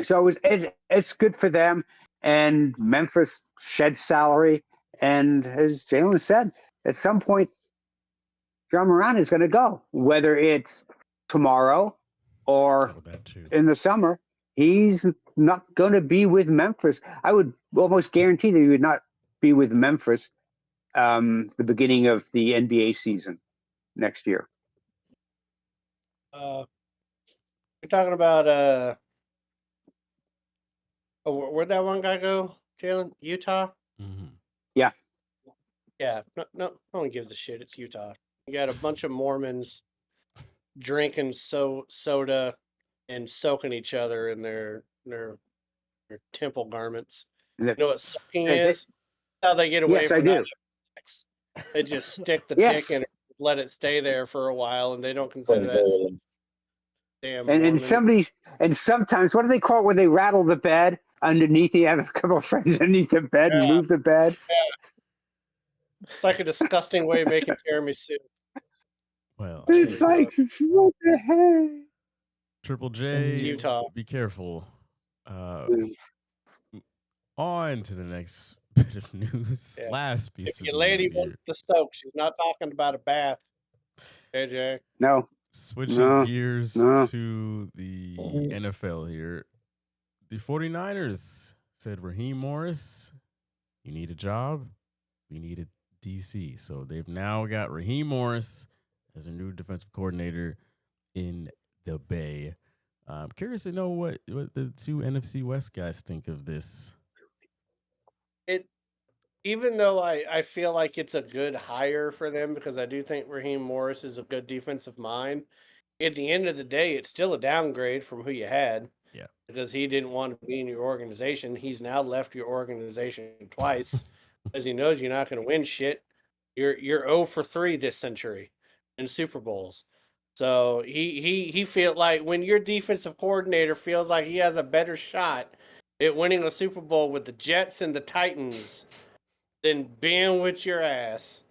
So it's good for them. And Memphis shed salary. And as Jalen said, at some point, Ja Morant is going to go, whether it's tomorrow or in the summer. He's not going to be with Memphis. I would almost guarantee that he would not be with Memphis the beginning of the NBA season next year. We're talking about where'd that one guy go, Jalen? Utah? Mm-hmm. Yeah. Yeah. No one gives a shit. It's Utah. You got a bunch of Mormons drinking soda and soaking each other in their temple garments. You know what soaking is? How they get away from that. They just stick the dick in it, let it stay there for a while, and they don't consider that damn. And sometimes what do they call it when they rattle the bed underneath? You have a couple of friends underneath the bed and move the bed. Yeah. It's like a disgusting way of making tiramisu. Well, it's like what the heck? Triple J, Utah. Be careful. On to the next bit of news. Yeah. Last piece of your news. Lady wants to soak. She's not talking about a bath. AJ. No. Switching gears to the NFL here. The 49ers said, Raheem Morris, you need a job? We need a DC. So they've now got Raheem Morris as a new defensive coordinator in the Bay. I'm curious to know what the two NFC West guys think of this. Even though I feel like it's a good hire for them because I do think Raheem Morris is a good defensive mind, at the end of the day, it's still a downgrade from who you had. Yeah. Because he didn't want to be in your organization. He's now left your organization twice because he knows you're not going to win shit. You're 0 for 3 this century in Super Bowls. So he feel like when your defensive coordinator feels like he has a better shot at winning a Super Bowl with the Jets and the Titans than being with your ass,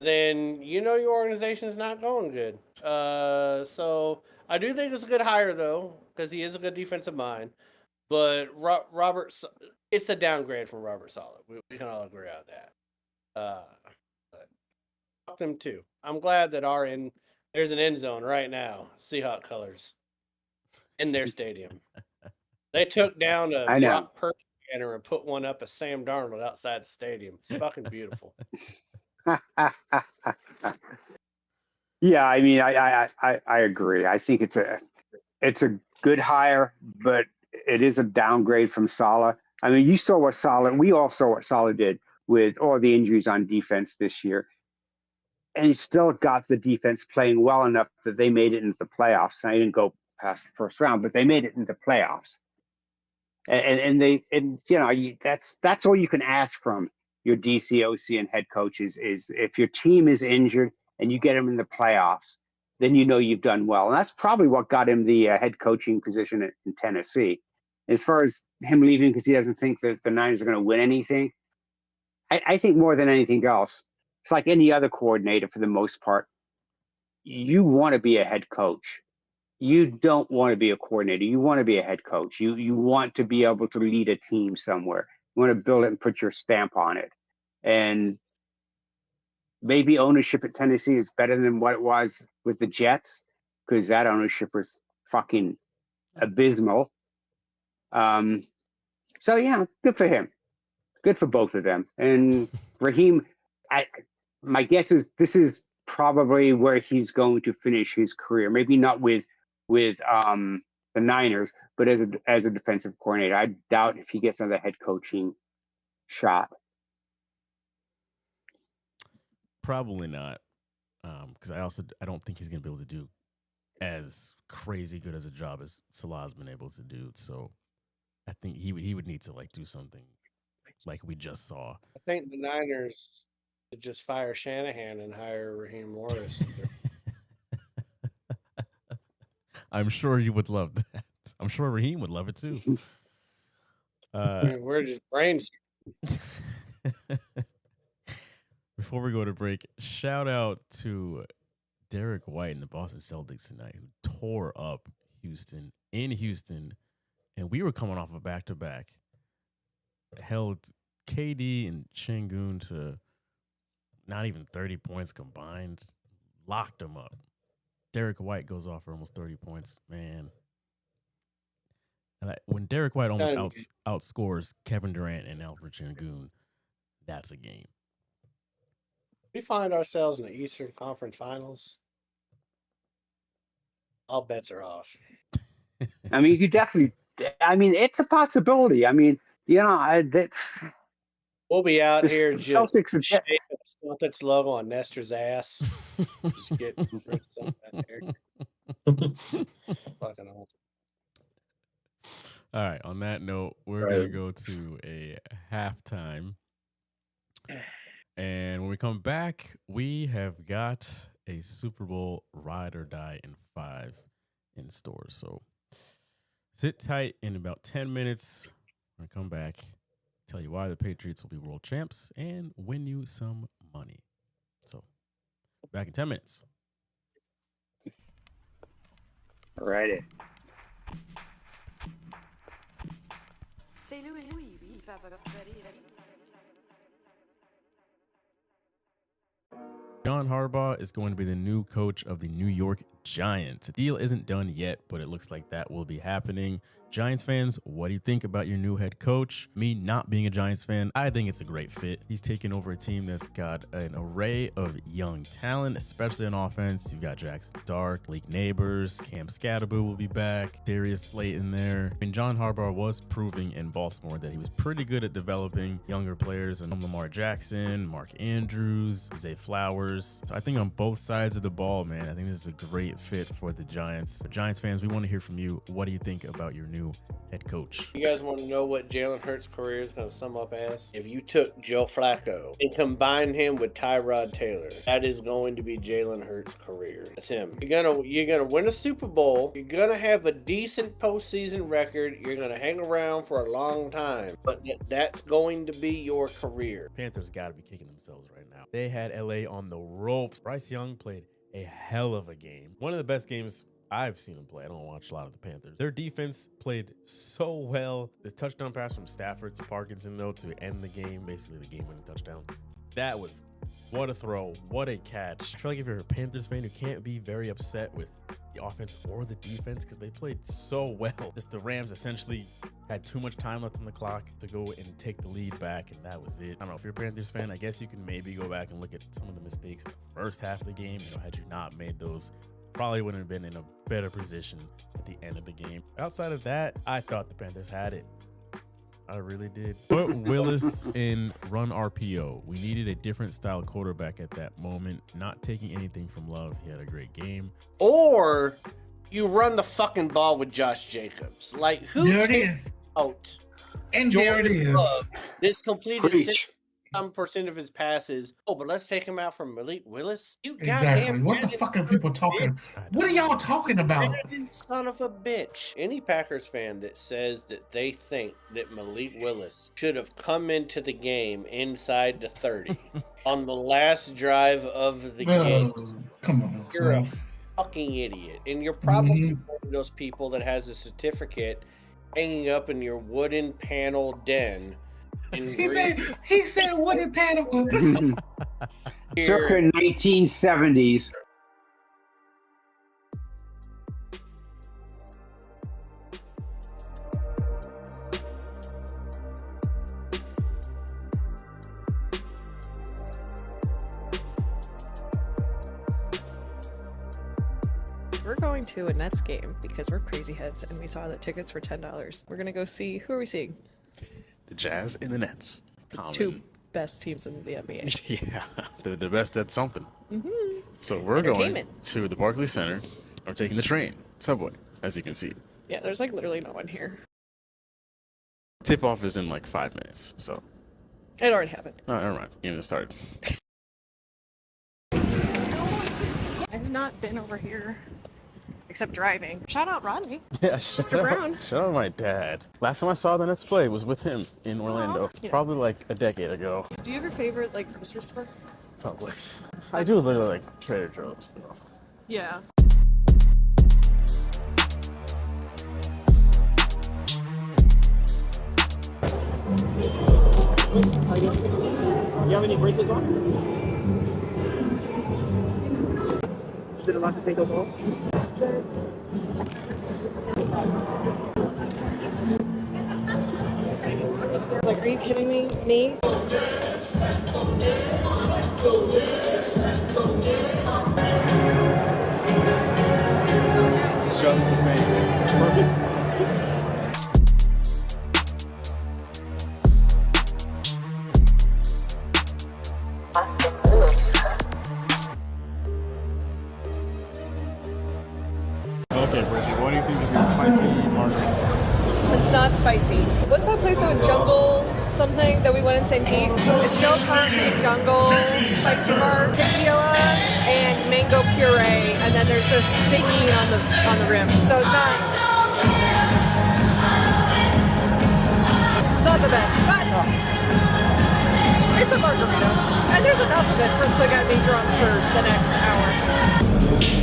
then you know your organization is not going good. So I do think it's a good hire, though, because he is a good defensive mind. But Robert, it's a downgrade from Robert Saleh. We can all agree on that. But fuck them too. I'm glad that there's an end zone right now. Seahawk colors in their stadium. They took down a Brock Purdy banner and put one up at Sam Darnold outside the stadium. It's fucking beautiful. Yeah, I mean, I agree. I think it's a good hire, but it is a downgrade from Saleh. I mean, you saw what Saleh. We all saw what Saleh did with all the injuries on defense this year, and he still got the defense playing well enough that they made it into the playoffs. And I didn't go past the first round, but they made it into playoffs. And that's all you can ask from your DC, OC, and head coaches is if your team is injured and you get them in the playoffs, then you know you've done well. And that's probably what got him the head coaching position in Tennessee. As far as him leaving because he doesn't think that the Niners are going to win anything, I think more than anything else, it's like any other coordinator for the most part. You want to be a head coach. You don't want to be a coordinator. You want to be a head coach. You want to be able to lead a team somewhere. You want to build it and put your stamp on it. And maybe ownership at Tennessee is better than what it was with the Jets because that ownership was fucking abysmal. So yeah, good for him. Good for both of them. And Raheem, my guess is this is probably where he's going to finish his career. Maybe not with the Niners, but as a defensive coordinator. I doubt if he gets another head coaching shot. Probably not, because I don't think he's going to be able to do as crazy good as a job as Salah's been able to do. So I think he would need to like do something like we just saw. I think the Niners should just fire Shanahan and hire Raheem Morris. I'm sure you would love that. I'm sure Raheem would love it too. I mean, we're just brains. Before we go to break, shout out to Derek White and the Boston Celtics tonight, who tore up Houston in Houston, and we were coming off a back-to-back. Held KD and Şengün to not even 30 points combined. Locked them up. Derek White goes off for almost 30 points, man. And when Derek White almost outscores Kevin Durant and Alperen Şengün, that's a game. We find ourselves in the Eastern Conference Finals. All bets are off. I mean, you definitely. I mean, it's a possibility. I mean, we'll be out here just Celtics logo on Nestor's ass. Just get something out there. Fucking awesome. All right. On that note, we're gonna go to a halftime, and when we come back, we have got a Super Bowl ride or die in 5 in stores. So sit tight. In about 10 minutes, when I come back, tell you why the Patriots will be world champs and win you some money. So back in 10 minutes. All right. John Harbaugh is going to be the new coach of the New York Giants. The deal isn't done yet, but it looks like that will be happening. Giants fans, what do you think about your new head coach? Me not being a Giants fan, I think it's a great fit. He's taken over a team that's got an array of young talent, especially on offense. You've got Jackson Dart, Malik Neighbors, Cam Scatterboo will be back, Darius Slayton there. And John Harbaugh was proving in Baltimore that he was pretty good at developing younger players, and Lamar Jackson, Mark Andrews, Zay Flowers. So I think on both sides of the ball, man, I think this is a great fit for the Giants. For Giants fans, we want to hear from you. What do you think about your new head coach? You guys want to know what Jalen Hurts' career is going to sum up as? If you took Joe Flacco and combined him with Tyrod Taylor, that is going to be Jalen Hurts' career. That's him. You're gonna win a Super Bowl. You're gonna have a decent postseason record. You're gonna hang around for a long time, but that's going to be your career. Panthers got to be kicking themselves right now. They had LA on the ropes. Bryce Young played a hell of a game. One of the best games I've seen him play. I don't watch a lot of the Panthers. Their defense played so well. The touchdown pass from Stafford to Parkinson, though, to end the game, basically the game-winning touchdown. That was, what a throw, what a catch. I feel like if you're a Panthers fan, you can't be very upset with the offense or the defense because they played so well. Just the Rams essentially had too much time left on the clock to go and take the lead back, and that was it. I don't know if you're a Panthers fan, I guess you can maybe go back and look at some of the mistakes in the first half of the game. You know, had you not made those, probably wouldn't have been in a better position at the end of the game. Outside of that, I thought the Panthers had it. I really did. Put Willis in run RPO. We needed a different style quarterback at that moment. Not taking anything from Love. He had a great game. Or you run the fucking ball with Josh Jacobs. Like, who There it takes is. out And there it Jordan is. Love that's completed Preach. 60% of his passes? Oh, but let's take him out from Malik Willis. You Exactly. goddamn What the Brandon fuck are son people of a talking? bitch. What are y'all talking about? Brandon son of a bitch. Any Packers fan that says that they think that Malik Willis should have come into the game inside the 30 on the last drive of the game, Come on. you're bro. a fucking idiot. And you're probably Mhm. one of those people that has a certificate hanging up in your wooden panel den. In He said wooden panel. Circa 1970s. We're going to a Nets game because we're crazy heads and we saw that tickets were $10. We're gonna go see, who are we seeing? The Jazz and the Nets. Common. Two best teams in the NBA. Yeah, they're the best at something. Mm-hmm. So we're going Entertainment. to the Barclays Center. We're taking the train, subway, as you can see. Yeah, there's like literally no one here. Tip off is in like 5 minutes. So, It already happened. oh, never mind. Game just started. I've not been over here except driving. Shout out Rodney. Yeah, Mr. Brown. Shout out my dad. Last time I saw the Nets play was with him in Orlando, Yeah. probably like a decade ago. Do you have your favorite like grocery store? Publix. I do literally like Trader Joe's though. Yeah. You have any bracelets on? Is it allowed to take those off? It's like, are you kidding me? Me? Just the same. Perfect. Okay, Bridget, what do you think of your spicy margarita? It's not spicy. What's that place with jungle something that we went in St. Pete? It's no curry, jungle, spicy marg, tequila, and mango puree, and then there's just tahini on the rim. So it's not the best, but it's a margarita, and there's enough of it to get me drunk for the next hour.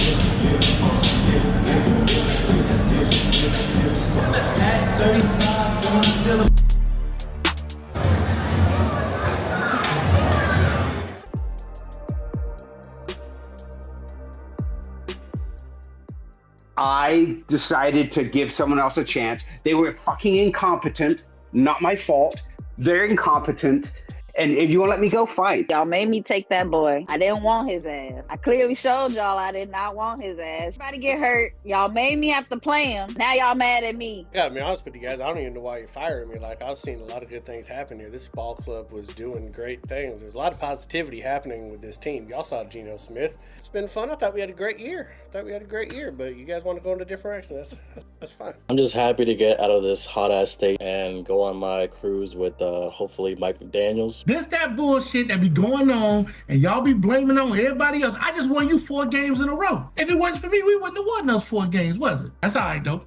I decided to give someone else a chance. They were fucking incompetent. Not my fault. They're incompetent. And if you want to let me go, fight. Y'all made me take that boy. I didn't want his ass. I clearly showed y'all I did not want his ass. Everybody get hurt. Y'all made me have to play him. Now y'all mad at me. I gotta be honest with you guys, I don't even know why you fired me. Like, I've seen a lot of good things happen here. This ball club was doing great things. There's a lot of positivity happening with this team. Y'all saw Geno Smith. It's been fun. I thought we had a great year. But you guys want to go in a different direction. That's fine. I'm just happy to get out of this hot ass state and go on my cruise with hopefully Mike McDaniels. This that bullshit that be going on, and y'all be blaming on everybody else. I just won you 4 games in a row. If it wasn't for me, we wouldn't have won those 4 games, was it? That's all right, though.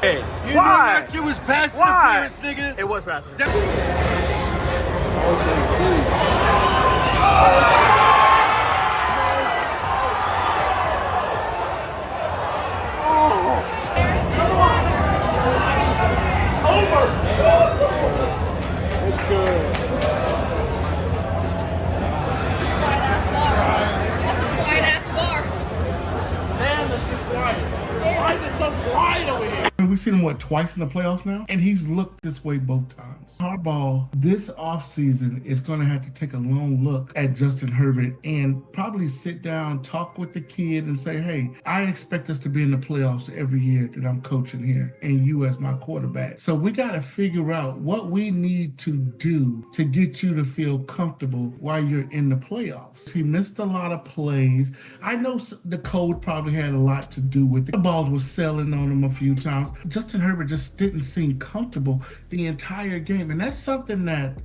Hey, Why? that shit was pass Why? interference, nigga. It was passive. That's good. That's a quiet ass bar. Man, this is quiet. Why is it so quiet over here? We've seen him, twice in the playoffs now? And he's looked this way both times. Harbaugh, this offseason, is going to have to take a long look at Justin Herbert and probably sit down, talk with the kid, and say, hey, I expect us to be in the playoffs every year that I'm coaching here, and you as my quarterback. So we got to figure out what we need to do to get you to feel comfortable while you're in the playoffs. He missed a lot of plays. I know the coach probably had a lot to do with it. The balls was selling on him a few times. Justin Herbert just didn't seem comfortable the entire game. And that's something that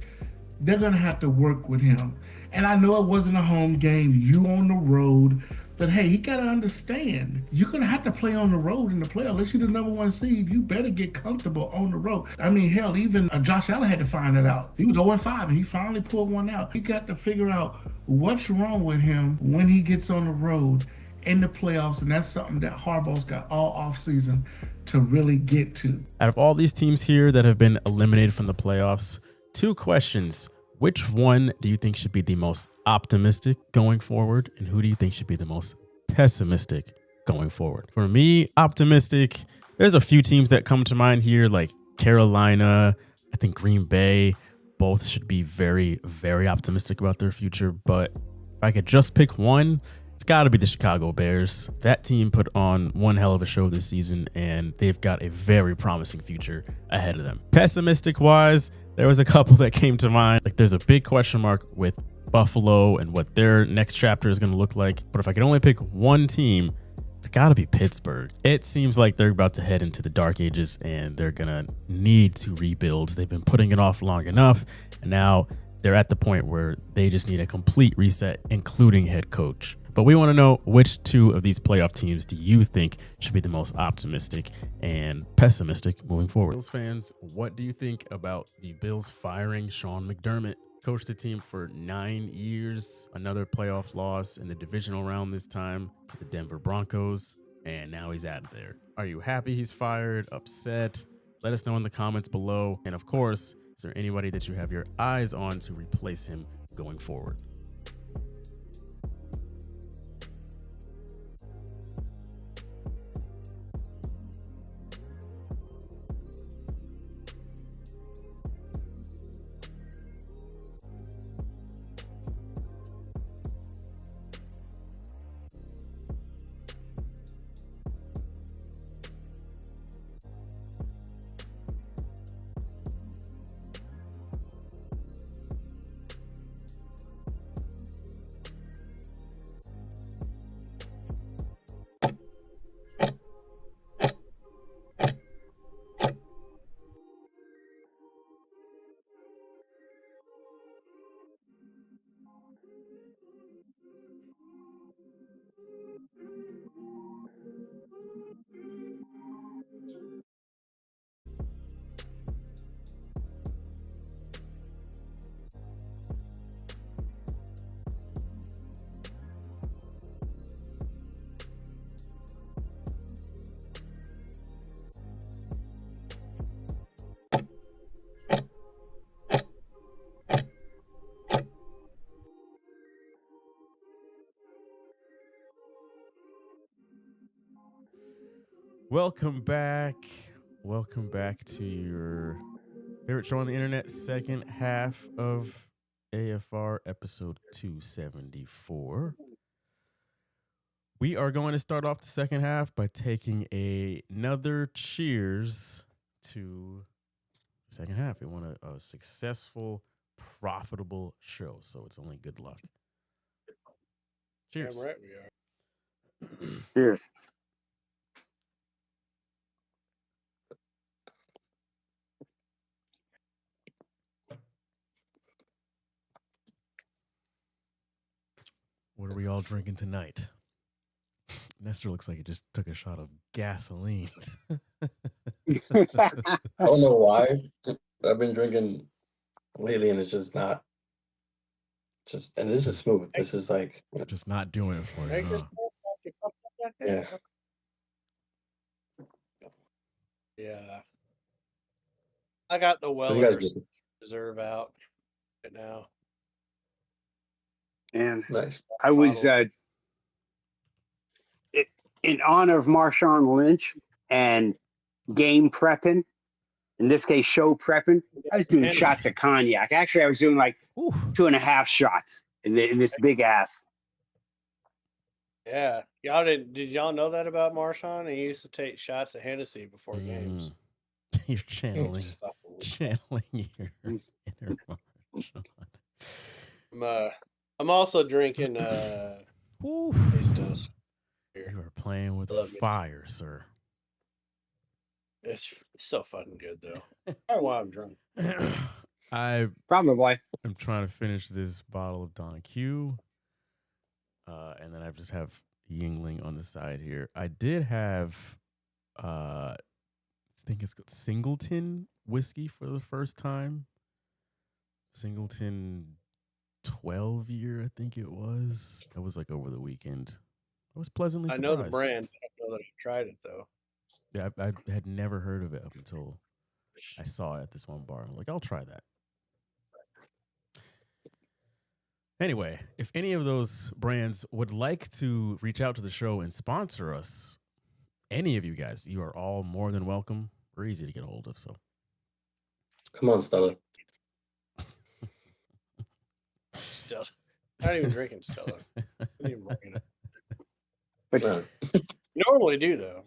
they're going to have to work with him. And I know it wasn't a home game, you on the road, but hey, he got to understand, you're going to have to play on the road in the playoffs. Unless you're the number one seed, you better get comfortable on the road. I mean, hell, even Josh Allen had to find it out. He was 0-5, and he finally pulled one out. He got to figure out what's wrong with him when he gets on the road in the playoffs, and that's something that Harbaugh's got all offseason to really get to. Out of all these teams here that have been eliminated from the playoffs, 2 questions. Which one do you think should be the most optimistic going forward? And who do you think should be the most pessimistic going forward? For me, optimistic, there's a few teams that come to mind here, like Carolina, I think Green Bay. Both should be very, very optimistic about their future. But if I could just pick one, it's got to be the Chicago Bears. That team put on one hell of a show this season, and they've got a very promising future ahead of them. Pessimistic wise, there was a couple that came to mind. Like, there's a big question mark with Buffalo and what their next chapter is going to look like. But if I could only pick one team, it's got to be Pittsburgh. It seems like they're about to head into the dark ages, and they're going to need to rebuild. They've been putting it off long enough, and now they're at the point where they just need a complete reset, including head coach. But we want to know, which 2 of these playoff teams do you think should be the most optimistic and pessimistic moving forward? Bills fans, what do you think about the Bills firing Sean McDermott? Coached the team for 9 years, another playoff loss in the divisional round this time to the Denver Broncos, and now he's out of there. Are you happy he's fired? Upset? Let us know in the comments below. And of course, is there anybody that you have your eyes on to replace him going forward? Welcome back. Welcome back to your favorite show on the internet, second half of AFR episode 274. We are going to start off the second half by taking another cheers to the second half. We want a successful, profitable show, so it's only good luck. Cheers. Damn right we are. Cheers. What are we all drinking tonight? Nestor looks like he just took a shot of gasoline. I don't know why. I've been drinking lately, and it's just not. And this is smooth. This is like just not doing it for you. Huh? Yeah. Yeah. I got the What do you guys Weller do? reserve out right now. And Nice. I was in honor of Marshawn Lynch and game prepping, in this case show prepping. I was doing shots of cognac. Actually, I was doing like 2.5 shots in this big ass. Yeah. Did y'all know that about Marshawn? He used to take shots of Hennessy before games. You're channeling your inner Marshawn. I'm also drinking Taste Dust. You are playing with fire, sir. It's so fucking good though. I don't know why I'm drunk. I probably am trying to finish this bottle of Don Q. And then I just have Yingling on the side here. I did have I think it's called Singleton whiskey for the first time. Singleton 12 year, I think it was. That was like over the weekend. I was pleasantly surprised. I know the brand. I don't know that I've tried it though. Yeah, I had never heard of it up until I saw it at this one bar. I'm like, I'll try that. Anyway, if any of those brands would like to reach out to the show and sponsor us, any of you guys, you are all more than welcome. We're easy to get a hold of. So, come on, Stella. Stella. I'm not even drinking Stella. I'm not even bringing it. But normally do though.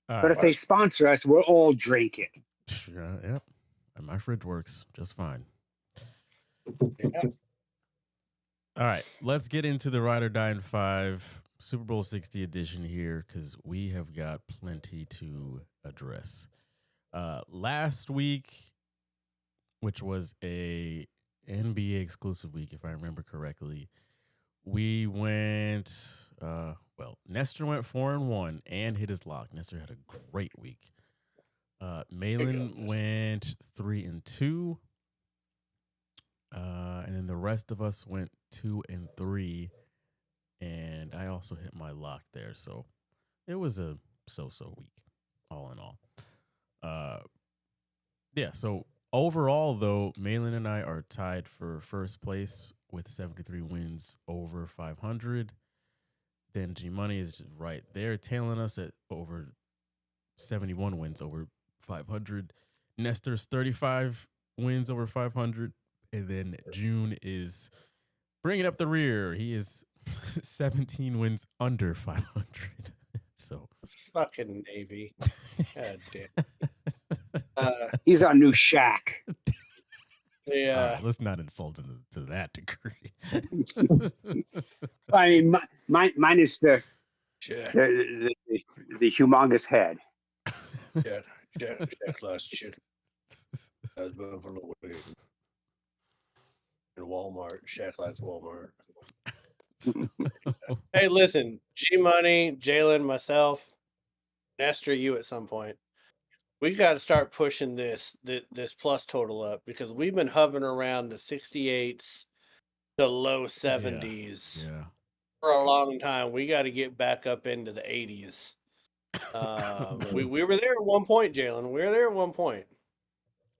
But if they sponsor us, we'll all drink it. Yep. And my fridge works just fine. Yeah. All right, let's get into the Ride or Die in 5 Super Bowl 60 edition here because we have got plenty to address. Last week, which was a NBA exclusive week, if I remember correctly, we went, Nestor went 4-1 and hit his lock. Nestor had a great week. Malin went 3-2. And then the rest of us went 2-3. And I also hit my lock there. So it was a so-so week, all in all. Yeah, so overall, though, Malin and I are tied for first place with 73 wins over 500. Then G Money is just right there, tailing us at over 71 wins over 500. Nestor's 35 wins over 500. And then June is bringing up the rear. He is 17 wins under 500. So fucking Navy. God damn. He's our new Shaq. Yeah. Right, let's not insult him to that degree. I mean, mine is the humongous head. Shaq last shit. That's Buffalo Way. In Walmart. Shaq likes Walmart. Hey, listen, G Money, Jalen, myself, Nestor, you at some point. We got to start pushing this plus total up because we've been hovering around the 68s to low 70s for a long time. We got to get back up into the 80s. We were there at one point, Jalen. We were there at one point.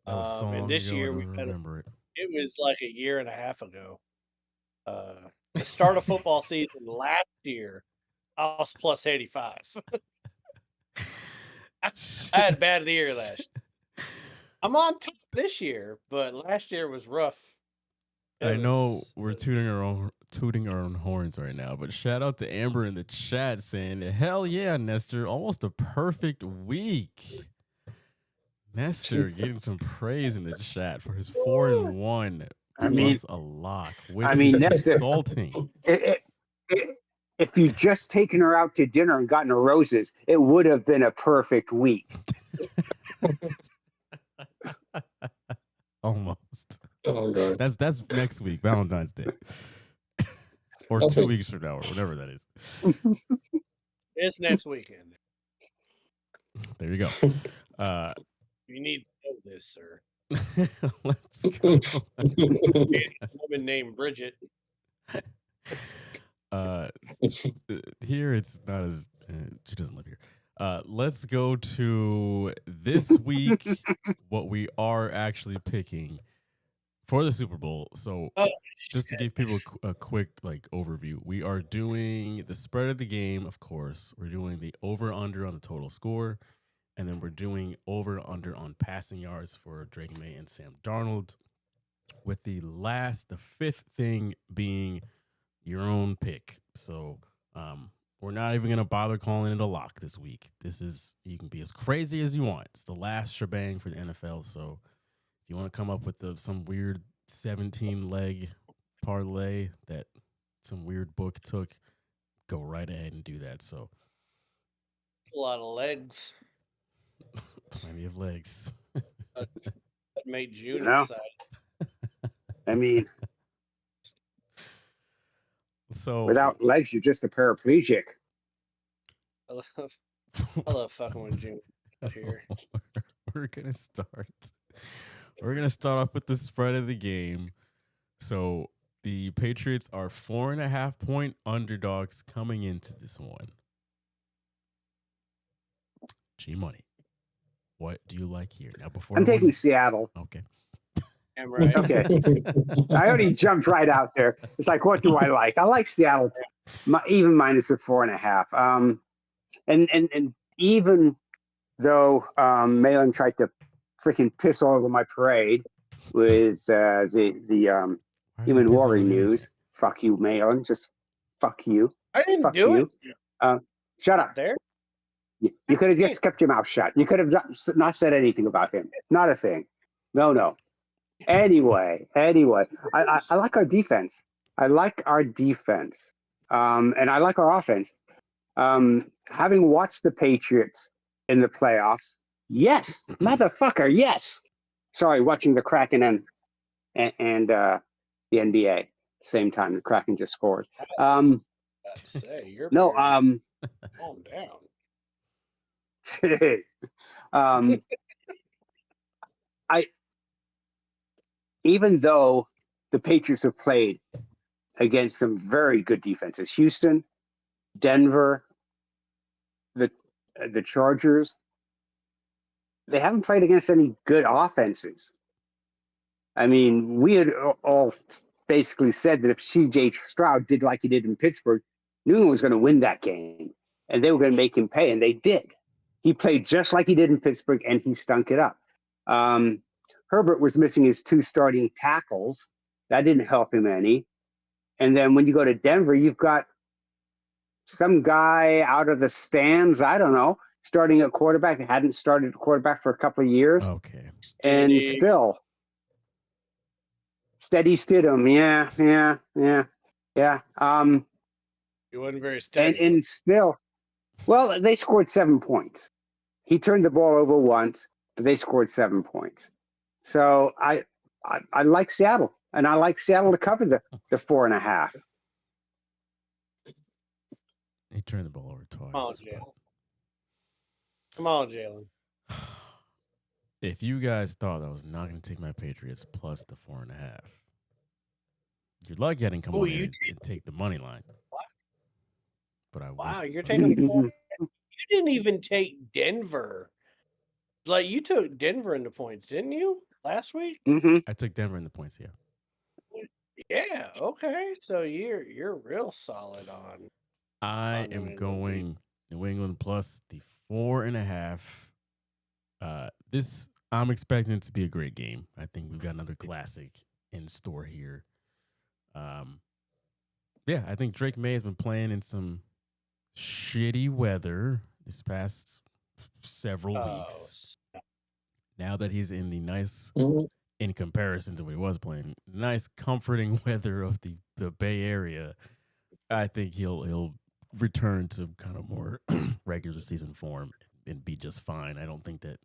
And this year we remember it. It was like a year and a half ago. The start of football season last year, I was plus 85. I had a bad year last year. I'm on top this year, but last year was rough. I know we're tooting our own horns right now, but shout out to Amber in the chat saying, "Hell yeah, Nestor, almost a perfect week." Nestor getting some praise in the chat for his 4-1 plus a lock. Nestor, insulting. If you'd just taken her out to dinner and gotten her roses, it would have been a perfect week. Almost. Oh God. That's next week, Valentine's Day, or 2 weeks from now, or whatever that is. It's next weekend. There you go. You need to know this, sir. Let's go. Woman named Bridget. Here it's not as she doesn't live here. Let's go to this week. What we are actually picking for the Super Bowl. So just to give people a quick like overview, we are doing the spread of the game. Of course, we're doing the over under on the total score, and then we're doing over under on passing yards for Drake May and Sam Darnold. With the fifth thing being your own pick. So we're not even gonna bother calling it a lock this week. You can be as crazy as you want. It's the last shebang for the NFL. So if you want to come up with some weird 17-leg parlay that some weird book took, go right ahead and do that. So A lot of legs. plenty of legs. That made June No. excited. I mean, So without legs, you're just a paraplegic. I love fucking with June here. We're gonna start. We're gonna start off with the spread of the game. So the Patriots are 4.5 point underdogs coming into this one. G Money, what do you like here? Now before I'm taking Seattle. Okay. I'm right. Okay. I already jumped right out there. It's like, what do I like? I like Seattle, even minus the 4.5. And even though Malin tried to freaking piss all over my parade with the Human Warrior News. Fuck you, Malin. Just fuck you. I didn't Fuck do you. it. Shut up. There. You could have just kept your mouth shut. You could have not said anything about him. Not a thing. No. Anyway, I like our defense. And I like our offense. Having watched the Patriots in the playoffs, yes, motherfucker, yes. Sorry, watching the Kraken and the NBA same time. The Kraken just scored. You're No, calm down. Even though the Patriots have played against some very good defenses, Houston, Denver, the Chargers, they haven't played against any good offenses. I mean, we had all basically said that if C.J. Stroud did like he did in Pittsburgh, New England was going to win that game, and they were going to make him pay, and they did. He played just like he did in Pittsburgh, and he stunk it up. Herbert was missing his 2 starting tackles. That didn't help him any. And then when you go to Denver, you've got some guy out of the stands, I don't know, starting at quarterback. Hadn't started at quarterback for a couple of years. Okay. And still, Steady Stidham. Yeah. He wasn't very steady. And still, well, they scored 7 points. He turned the ball over once, but they scored 7 points. So I like Seattle, and I like Seattle to cover the 4.5. He turned the ball over twice. Come on, Jalen. If you guys thought I was not going to take my Patriots plus the 4.5, you're lucky I didn't come on here and take the money line. But Wow, you're taking 4. You didn't even take Denver. Like, you took Denver into points, didn't you? Last week? Mm-hmm. I took Denver in the points, yeah. Yeah, okay. So you're real solid on. I am going New England plus the 4.5. I'm expecting it to be a great game. I think we've got another classic in store here. Yeah, I think Drake May has been playing in some shitty weather this past several weeks. Now that he's in the nice, in comparison to what he was playing, nice comforting weather of the Bay Area, I think he'll return to kind of more regular season form and be just fine. I don't think that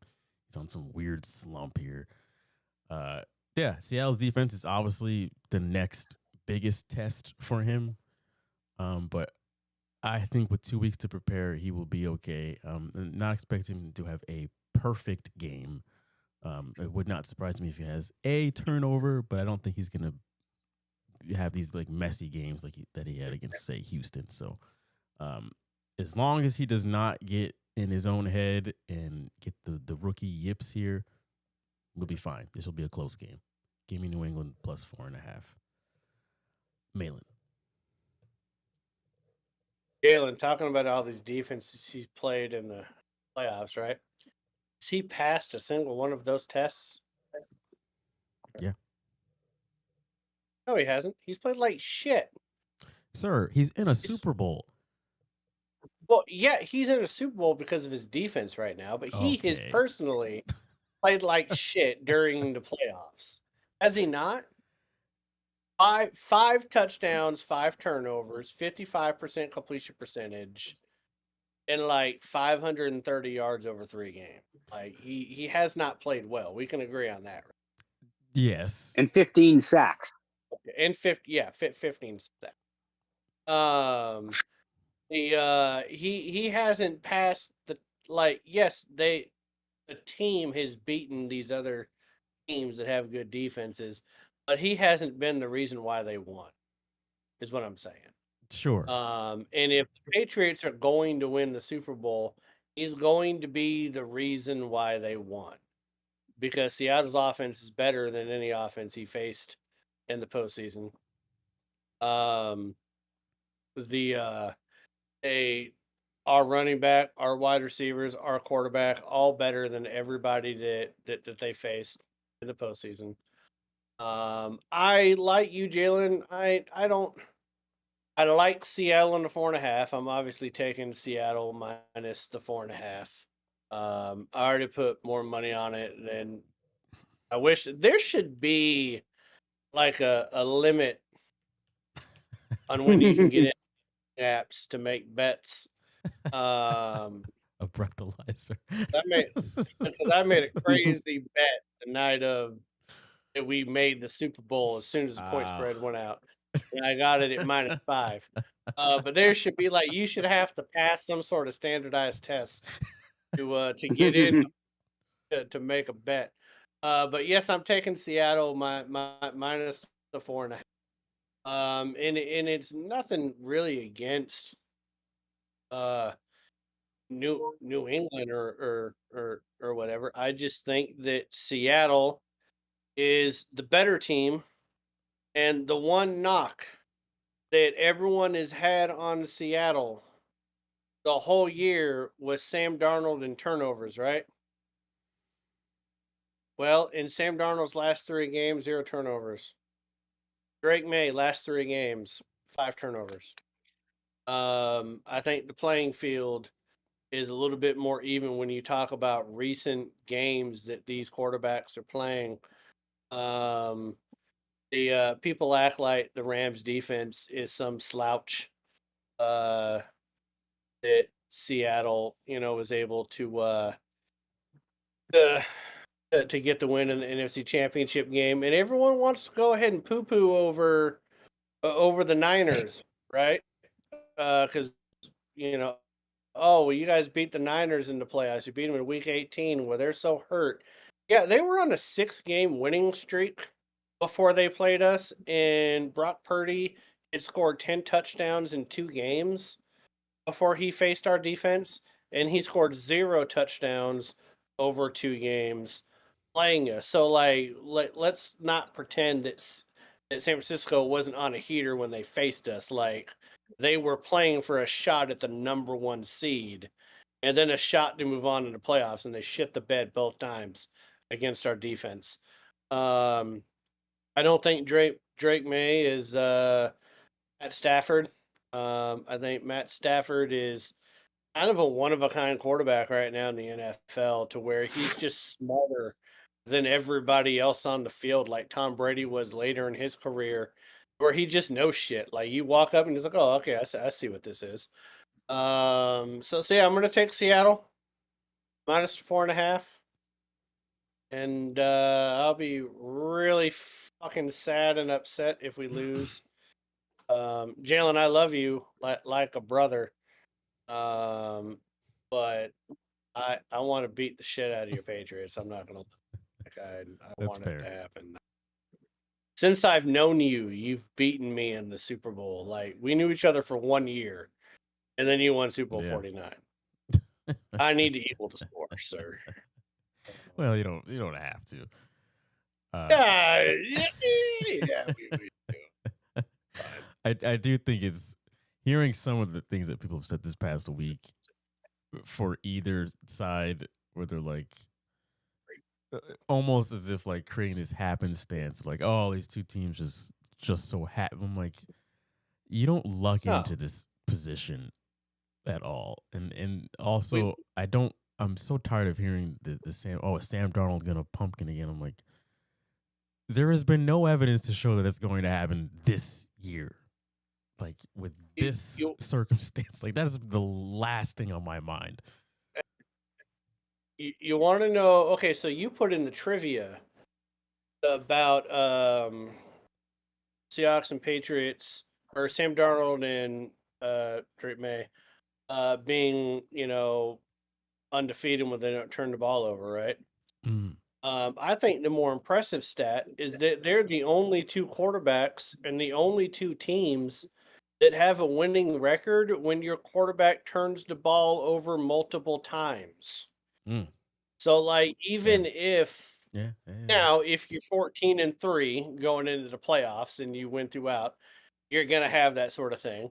he's on some weird slump here. Yeah, Seattle's defense is obviously the next biggest test for him. But I think with 2 weeks to prepare, he will be okay. Not expecting him to have a perfect game. It would not surprise me if he has a turnover, but I don't think he's gonna have these like messy games like that he had against, say, Houston. So as long as he does not get in his own head and get the rookie yips here, we'll be fine. This will be a close game. Give me New England plus 4.5. Malin. Jalen, talking about all these defenses he's played in the playoffs, right? Has he passed a single one of those tests? Yeah. No, he hasn't. He's played like shit. Sir, he's in a Super Bowl. Well, yeah, he's in a Super Bowl because of his defense right now, but he has Okay. personally played like shit during the playoffs. Has he not? Five touchdowns, 5 turnovers, 55% completion percentage, and like 530 yards over 3 games. Like he has not played well. We can agree on that. Yes. And 15 sacks. And 15 sacks. He hasn't passed the the team has beaten these other teams that have good defenses, but he hasn't been the reason why they won, is what I'm saying. Sure. And if the Patriots are going to win the Super Bowl, he's going to be the reason why they won. Because Seattle's offense is better than any offense he faced in the postseason. Our running back, our wide receivers, our quarterback, all better than everybody that they faced in the postseason. I like you, Jalen. I like Seattle in the 4.5. I'm obviously taking Seattle minus the 4.5. I already put more money on it than I wish. There should be like a limit on when you can get in apps to make bets. A breathalyzer. I made a crazy bet the night of that we made the Super Bowl as soon as the point spread went out. And I got it at -5. But there should be you should have to pass some sort of standardized test to get in to make a bet. But yes, I'm taking Seattle minus the 4.5. And it's nothing really against New England or whatever. I just think that Seattle is the better team, and the one knock that everyone has had on Seattle the whole year was Sam Darnold and turnovers, right? Well, in Sam Darnold's last 3 games, 0 turnovers. Drake May, last 3 games, 5 turnovers. I think the playing field is a little bit more even when you talk about recent games that these quarterbacks are playing. The people act like the Rams defense is some slouch that Seattle, was able to get the win in the NFC Championship game, and everyone wants to go ahead and poo-poo over the Niners, right? Because you guys beat the Niners in the playoffs. You beat them in Week 18, where they're so hurt. Yeah, they were on a 6-game winning streak before they played us, and Brock Purdy had scored 10 touchdowns in 2 games before he faced our defense, and he scored 0 touchdowns over 2 games playing us. So, let's not pretend that San Francisco wasn't on a heater when they faced us. They were playing for a shot at the number 1 seed, and then a shot to move on in the playoffs, and they shit the bed both times against our defense. I don't think Drake May is Matt Stafford. I think Matt Stafford is kind of a one-of-a-kind quarterback right now in the NFL, to where he's just smarter than everybody else on the field, like Tom Brady was later in his career, where he just knows shit. You walk up and he's like, oh, okay, I see what this is. I'm going to take Seattle minus 4.5. And I'll be really fucking sad and upset if we lose. Jalen, I love you like a brother. But I want to beat the shit out of your Patriots. I'm not going to. I That's want fair. it to happen. Since I've known you, you've beaten me in the Super Bowl. Like we knew each other for 1 year, and then you won Super Bowl Yeah. 49. I need to equal the score, sir. Well, you don't have to. Yeah, we do. I do think it's hearing some of the things that people have said this past week for either side, where they're like almost as if like creating this happenstance, like, oh, these two teams just so happen. I'm like, you don't luck into this position at all, and also I'm so tired of hearing the Sam Darnold gonna pumpkin again. I'm like, there has been no evidence to show that it's going to happen this year. Like with this circumstance, like that's the last thing on my mind. You want to know? Okay, so you put in the trivia about Seahawks and Patriots, or Sam Darnold and Drake May being, undefeated when they don't turn the ball over, right? I think the more impressive stat is that they're the only two quarterbacks and the only two teams that have a winning record when your quarterback turns the ball over multiple times. So, like, even if now, if you're 14-3 going into the playoffs and you win throughout, you're going to have that sort of thing.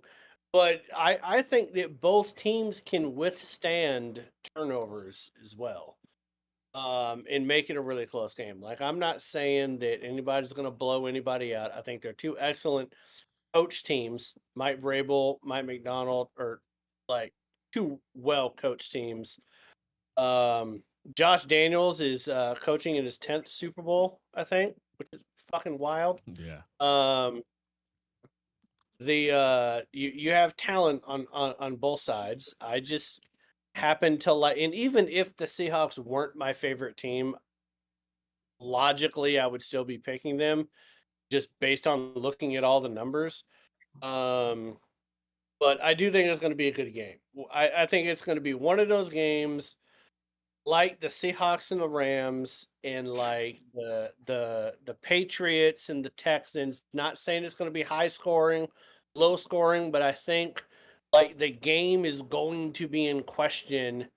But I think that both teams can withstand turnovers as well, and make it a really close game. Like, I'm not saying that anybody's going to blow anybody out. I think they're two excellent coach teams, Mike Vrabel, Mike McDonald, or like two well-coached teams. Josh Daniels is coaching in his 10th Super Bowl, I think, which is fucking wild. Yeah. You have talent on both sides. I just happen to like, and even if the Seahawks weren't my favorite team, logically I would still be picking them just based on looking at all the numbers. But I do think it's going to be a good game. I think it's going to be one of those games like the Seahawks and the Rams and like the Patriots and the Texans. Not saying it's going to be high scoring, low scoring, but I think like the game is going to be in question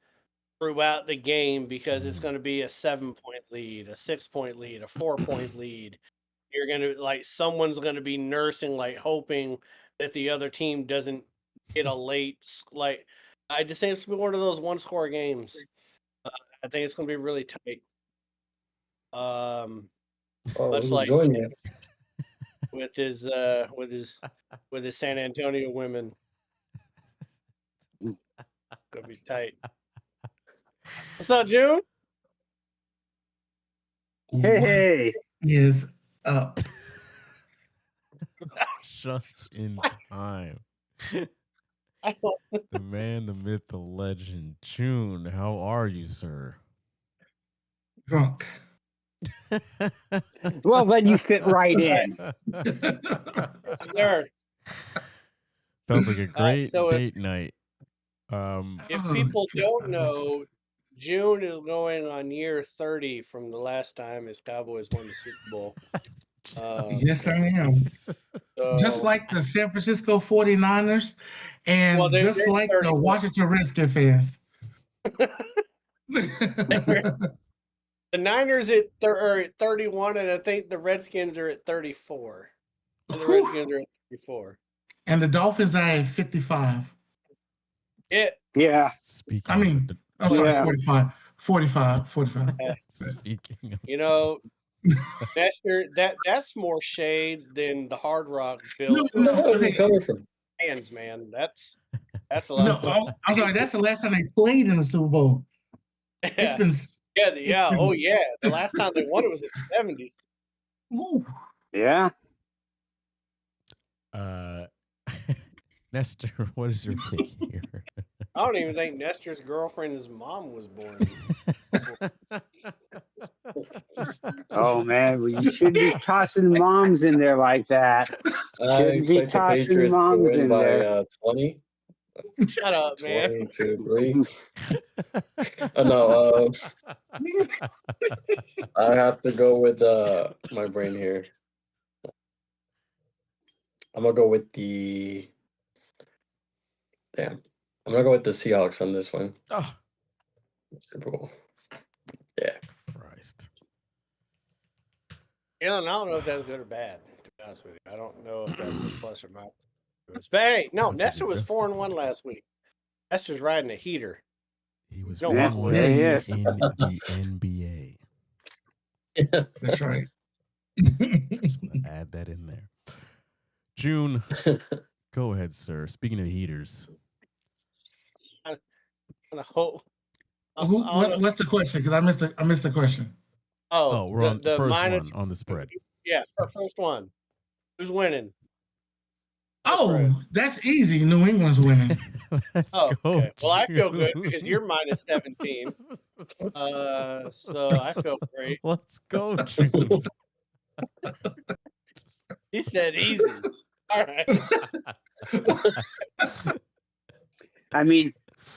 throughout the game because it's going to be a 7-point lead, a 6-point lead, a 4-point lead. You're going to like someone's going to be nursing, like hoping that the other team doesn't get a late, like I just think it's going to be one of those one-score games. I think it's going to be really tight. Much like with his San Antonio women. Gonna be tight. What's up, June? Hey. Is up. Just in time. The man, the myth, the legend, June. How are you, sir? Drunk. Well, then you fit right in. Sir. Sounds like a great so date night. If people don't know, June is going on year 30 from the last time his Cowboys won the Super Bowl. Yes, I am. Just like the San Francisco 49ers and just like the Washington Redskins fans. The Niners are at 31, and I think the Redskins are at 34. And the Redskins are at 34. And the Dolphins are at 55. Yeah. Speaking. I mean, I'm sorry, 45. Speaking of, Nestor, that's more shade than the Hard Rock bill. Where's it coming from? Hands, man. That's a lot. No, I'm sorry. That's the last time they played in the Super Bowl. It's been. Yeah. Oh, yeah. The last time they won it was in the 70s. Ooh. Yeah. Nestor, what is your pick here? I don't even think Nestor's girlfriend's mom was born. Oh man, well, you shouldn't be tossing moms in there like that. I Shouldn't be expect the tossing Patriots to moms win in by there. 20. Shut up, man. 1, 2, 3. No, I have to go with my brain here. I'm gonna go with the. Damn, I'm gonna go with the Seahawks on this one. Oh, Super Bowl. Yeah. Christ. I don't know if that's good or bad, to be honest with you. I don't know if that's a plus or minus. But hey, no, Nestor was 4-1 last week. Nestor's riding a heater. He was No, 4-1 yeah, he in is. the NBA. That's right. Just gonna add that in there. June, go ahead, sir. Speaking of heaters, What's the question? Because I missed the question. oh, we're on the first minus, one on the spread. Yeah, first one. Who's winning? Oh, that's easy. New England's winning. Let's Oh, go. okay. Well, I feel good June. because you're minus 17. So I feel great. Let's go, June. He said easy. All right. I mean,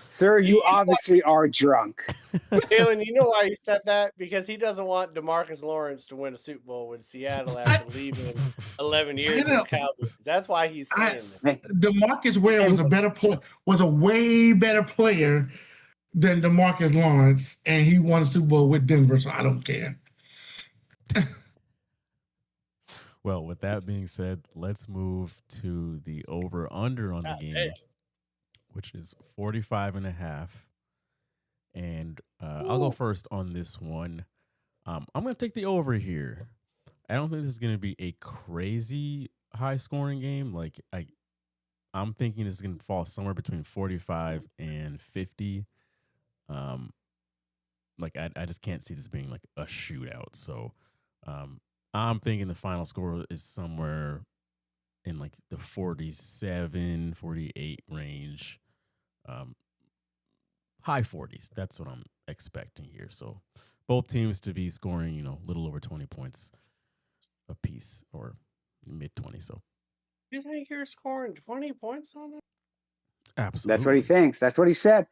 sir, you obviously are drunk. Jalen, you know why he said that? Because he doesn't want DeMarcus Lawrence to win a Super Bowl with Seattle after leaving 11 years as Cowboys. That's why he's saying that. DeMarcus Ware was a way better player than DeMarcus Lawrence, and he won a Super Bowl with Denver, so I don't care. Well, with that being said, let's move to the over-under on the game, which is 45.5. And I'll go first on this one. I'm going to take the over here. I don't think this is going to be a crazy high-scoring game. Like, I'm thinking it's going to fall somewhere between 45 and 50. Like, I just can't see this being like a shootout. So, I'm thinking the final score is somewhere in like the 47, 48 range. High 40s. That's what I'm expecting here. So both teams to be scoring, a little over 20 points a piece or mid 20. So You think you're scoring 20 points on that? absolutely. That's what he thinks. That's what he said.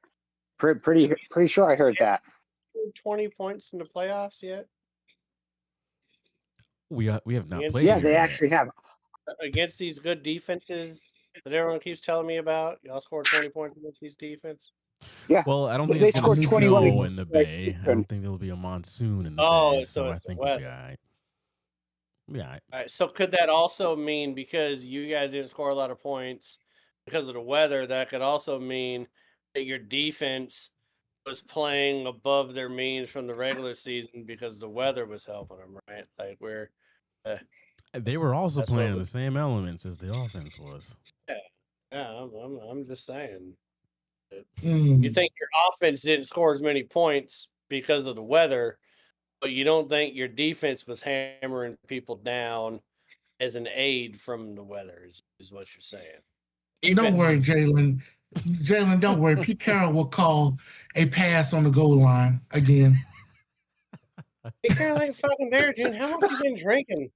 Pretty sure I heard that. 20 points in the playoffs yet? We have not played. Yeah, they actually have. Against these good defenses that everyone keeps telling me about. Y'all scored 20 points against these defense. Yeah. Well, I don't think They it's going to scored snow 21 in the Bay. I don't think there'll be a monsoon in the Bay. So I it's think the we'll be weather. all right. Yeah. All right, so could that also mean, because you guys didn't score a lot of points because of the weather, that could also mean that your defense was playing above their means from the regular season because the weather was helping them, right? Like where They were also That's what playing we- the same elements as the offense was. yeah, I'm just saying. Mm. You think your offense didn't score as many points because of the weather, but you don't think your defense was hammering people down as an aid from the weather, is what you're saying. Don't worry, Jalen. Jalen, don't worry. Pete Carroll will call a pass on the goal line again. Pete Carroll ain't fucking there, June. How long have you been drinking?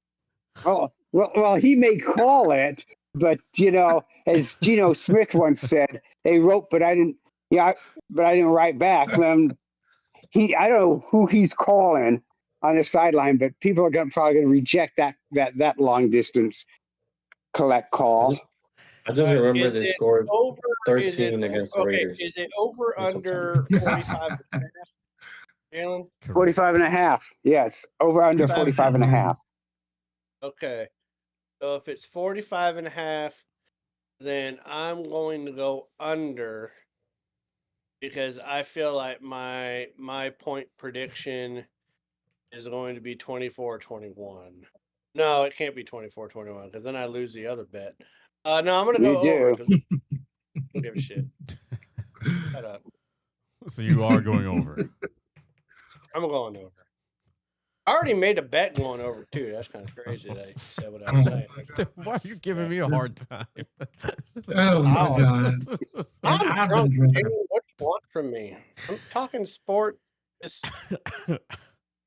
Oh, well, he may call it, but as Geno Smith once said, they wrote, but I didn't. Yeah, but I didn't write back. I don't know who he's calling on the sideline, but people are probably going to reject that long distance collect call. I just remember Is they it scored over- 13 against the Raiders. Is it over in under 45 Jalen? 45 and a half. Yes, over under 45 and a half. Okay. So if it's 45 and a half, then I'm going to go under because I feel like my point prediction is going to be 24-21. No, it can't be 24-21 because then I lose the other bet. No, I'm going to go over. 'Cause I don't give a shit. Shut up. So you are going over. I'm going over. I already made a bet going over too. That's kind of crazy that I said what I was saying. Why are you giving me a hard time? Oh my God. I'm drunk. Dude. What do you want from me? I'm talking sport.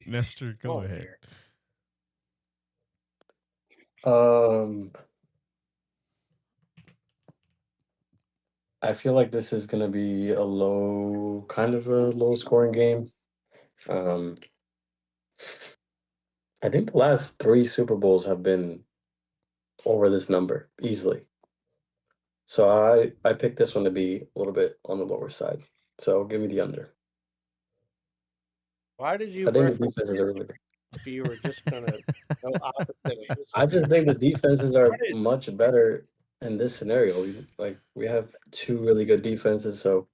Nestor, go ahead. I feel like this is going to be kind of a low scoring game. I think the last 3 Super Bowls have been over this number easily. So I picked this one to be a little bit on the lower side. So give me the under. Why did you I think the reference defenses are really if you were just gonna go opposite? I just think the defenses are much better in this scenario. We have 2 really good defenses, so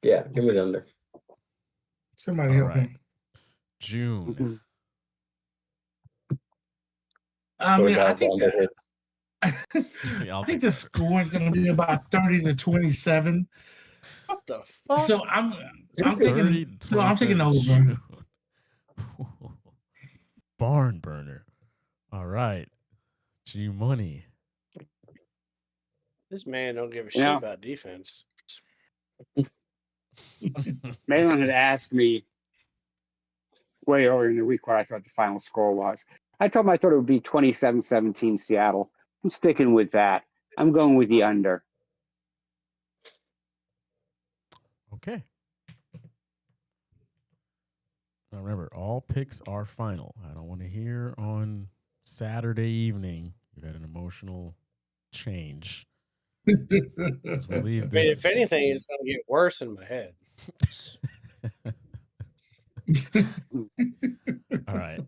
yeah, give me the under. Somebody help me. June. I think See, I think the score is going to be about 30-27. What the fuck? So I'm 30, thinking. So I'm 27 taking over. June. Barn burner. All right, G Money. This man don't give a shit Yeah. about defense. Malin had asked me way earlier in the week what I thought the final score was. I told him I thought it would be 27-17 Seattle. I'm sticking with that. I'm going with the under. Okay. Now remember, all picks are final. I don't want to hear on Saturday evening you had an emotional change. Let's leave I mean, this. if anything, it's gonna get worse in my head. All right.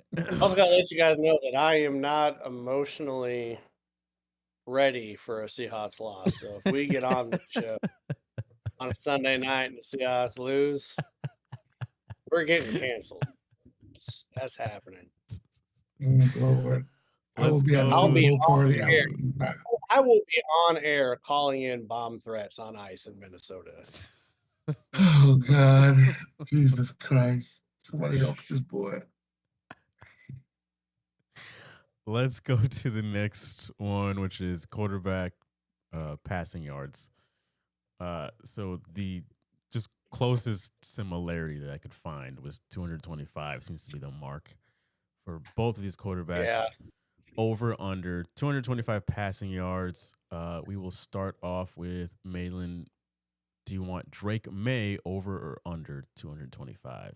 Also, gotta let you guys know that I am not emotionally ready for a Seahawks loss. So if we get on the show on a Sunday night and the Seahawks lose, we're getting canceled. That's happening. Lord. I will be at a I'll Super be Bowl party. on air. I will be on air calling in bomb threats on ice in Minnesota. Oh God, Jesus Christ! Somebody help this boy. Let's go to the next one, which is quarterback passing yards. So the just closest similarity that I could find was 225 seems to be the mark for both of these quarterbacks. Yeah. Over under 225 passing yards. We will start off with Malin. Do you want Drake May over or under 225?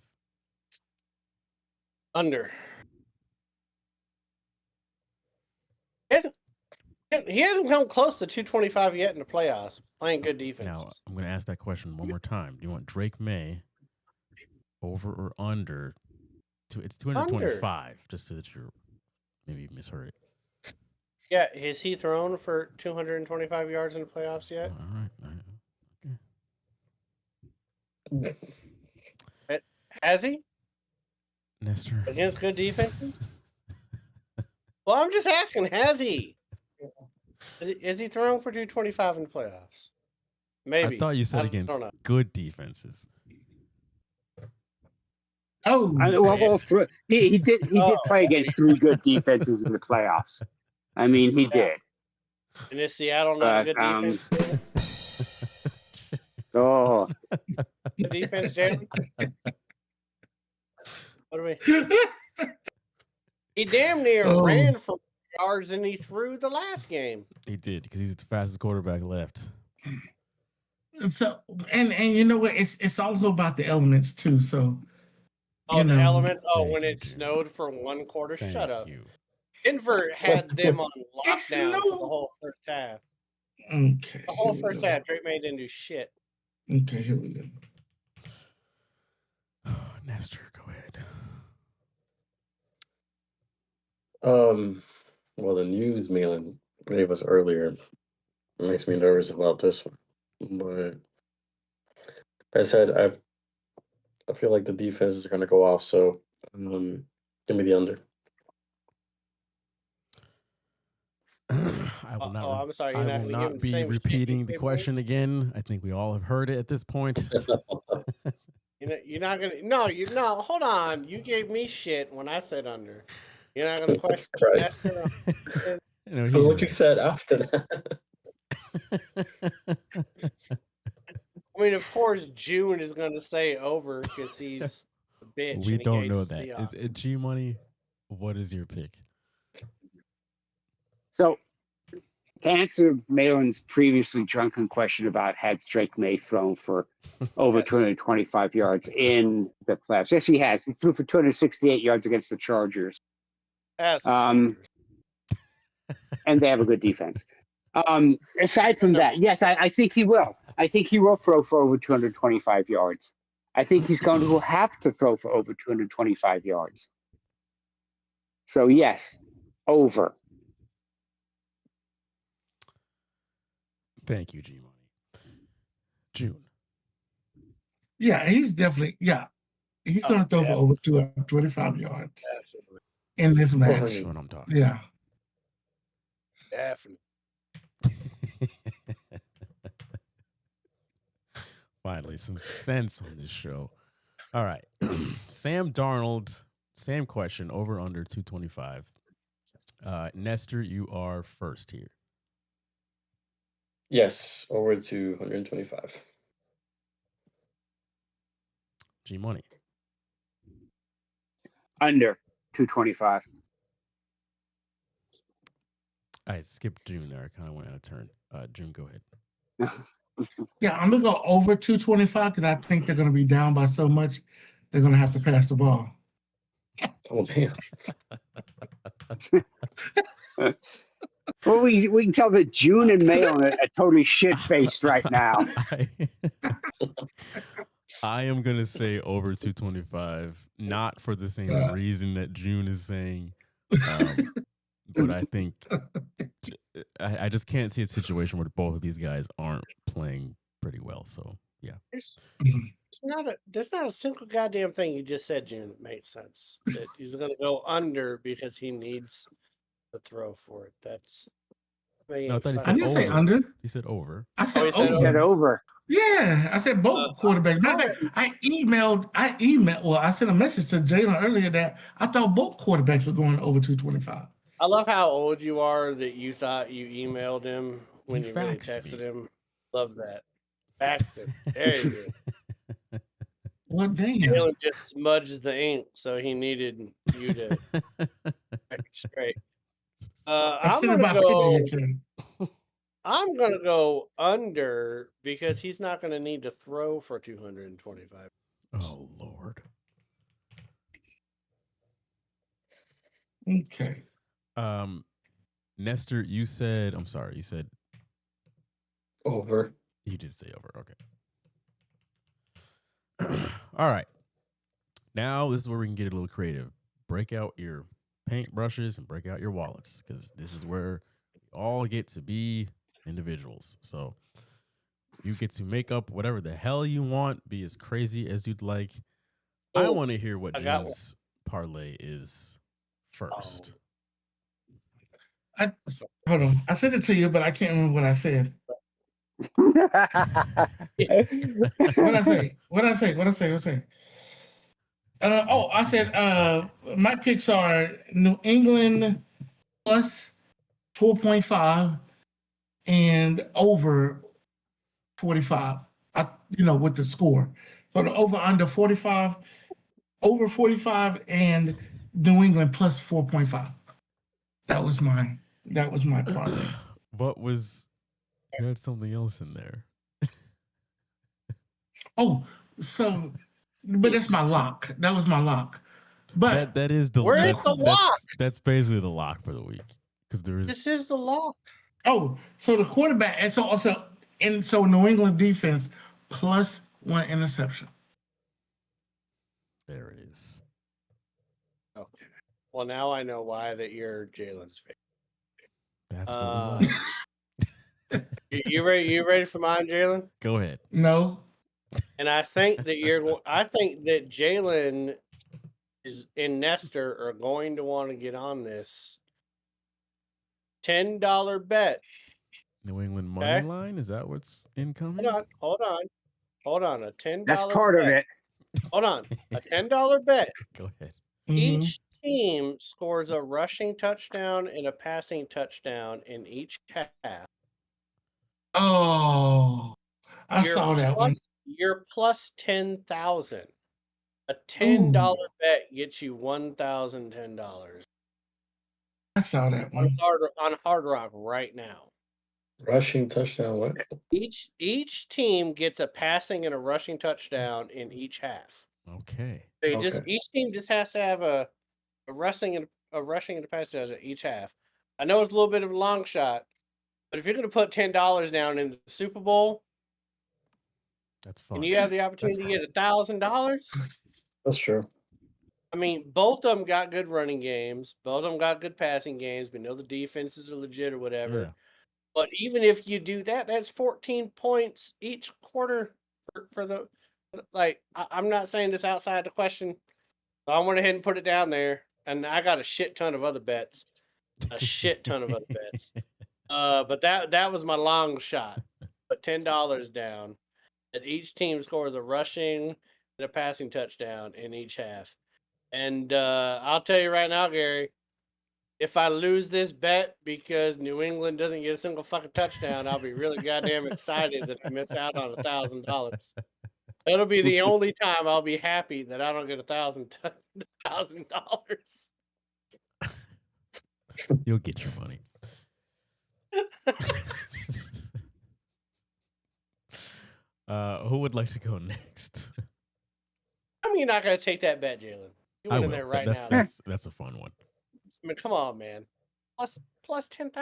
Under. He hasn't come close to 225 yet in the playoffs. Playing good defenses. Now, I'm going to ask that question one more time. Do you want Drake May over or under? It's 225, just so that you're maybe misheard it. Yeah, has he thrown for 225 yards in the playoffs yet? All right. Okay. Has he? Nestor. Against good defenses? Well, I'm just asking, has he? Is he thrown for 225 in the playoffs? Maybe. I thought you said I against don't know. good defenses. Oh, All three. He did play against 3 good defenses in the playoffs. I mean, he did. And is Seattle not a good defense? Oh, Good defense, Jalen? What do we? He damn near ran for yards and he threw the last game. He did, because he's the fastest quarterback left. So and you know what? It's also about the elements too. So Oh, you the know, element. Oh, Thank when you, it Jim. snowed for one quarter. Thank Shut up. you. Denver had them on It lockdown for the snowed. whole first half. Okay. The whole here we first go. half, Drake May didn't do shit. Okay, here we go. Nestor, go ahead. Well, the news Malin gave us earlier makes me nervous about this one. But as I said, I feel like the defenses are going to go off, so give me the under. I will not. I'm sorry. I You're not will gonna give him not the be same shit you repeating the gave me? question again. I think we all have heard it at this point. You're not gonna. No, hold on. You gave me shit when I said under. You're not gonna question Right. Nestor? You know, That's what you said after that. I mean, of course, June is gonna say over because he's a bitch. We and he don't hates know the that. Seahawks. G Money, what is your pick? so to answer Malin's previously drunken question about had Drake May thrown for over 225 yards in the playoffs. Yes, he has. He threw for 268 yards against the Chargers. And they have a good defense. Aside from that, yes, I think he will. I think he will throw for over 225 yards. I think he's going to have to throw for over 225 yards. So, yes, over. Thank you, G Money. June. Yeah, he's definitely, he's going to throw for over 225 yards in this match. That's what I'm talking Yeah. Definitely. Finally, some sense on this show. All right. Sam Darnold, same question, over under 225. Nestor, you are first here. Yes, over 225. G Money. Under 225. I skipped June there. I kind of went out of turn. June, go ahead. Yeah, I'm going to go over 225 because I think they're going to be down by so much, they're going to have to pass the ball. Oh, damn. Well, we can tell that June and Malin are totally shit-faced right now. I am going to say over 225, not for the same reason that June is saying, but I think I just can't see a situation where both of these guys aren't playing pretty well. So, yeah. There's not a single goddamn thing you just said, June, that makes sense. That he's going to go under because he needs to throw for it. That's. No, I thought he said I didn't over. say under. He said over. I said he over. said over. Yeah, I said both quarterbacks. Matter of fact, I sent a message to Jalen earlier that I thought both quarterbacks were going over 225. I love how old you are that you thought you emailed him when You you really faxed texted him. Love that. Faxed him. There you go. Well, damn. Jalen just smudged the ink, so he needed you to straight. I'm gonna go under because he's not gonna need to throw for 225. Oh Lord. Okay. Nestor, you said over. You did say over. Okay. All right. Now this is where we can get a little creative. Break out your paintbrushes and break out your wallets, because this is where we all get to be individuals. So you get to make up whatever the hell you want, be as crazy as you'd like. I want to hear what June's parlay is first. Hold on. I sent it to you, but I can't remember what I said. What I say? I said my picks are New England plus 4.5 and over 45. With the score. So the over under 45, over 45, and New England plus 4.5. That was my parlay. What was? You had something else in there. But that's my lock. That was my lock. But that is the where's the lock? That's basically the lock for the week, because there is. This is the lock. Oh, so the quarterback, and so New England defense plus 1 interception. There it is. Okay. Well, now I know why that you're Jalen's favorite. That's what we like. You ready for mine, Jalen? Go ahead. No. And I think that Jalen and Nestor are going to want to get on this $10 bet. New England money line? Is that what's incoming? Hold on. A $10. That's part of it. Hold on. A $10 bet. Go ahead. Each team scores a rushing touchdown and a passing touchdown in each half. Oh, I saw that one. You're plus 10,000. A $10 bet gets you $1,010. I saw that one on Hard Rock right now. Rushing touchdown. What? Each team gets a passing and a rushing touchdown in each half. Okay. They just Okay. each team just has to have a rushing and a passing touchdown each half. I know it's a little bit of a long shot, but if you're going to put $10 down in the Super Bowl, That's fun. and you have the opportunity to get $1,000, That's true. I mean, both of them got good running games. Both of them got good passing games. We know the defenses are legit or whatever. Yeah. But even if you do that, that's 14 points each quarter for the like. I'm not saying this outside the question. I went ahead and put it down there, and I got a shit ton of other bets. A shit ton of other bets. But that was my long shot. Put $10 down. That each team scores a rushing and a passing touchdown in each half. And I'll tell you right now, Gary, if I lose this bet because New England doesn't get a single fucking touchdown, I'll be really goddamn excited that I miss out on $1,000. That'll be the only time I'll be happy that I don't get $1,000. You'll get your money. Who would like to go next? I mean, you're not going to take that bet, Jalen. You I went in will. there right now. That's a fun one. I mean, come on, man. Plus 10,000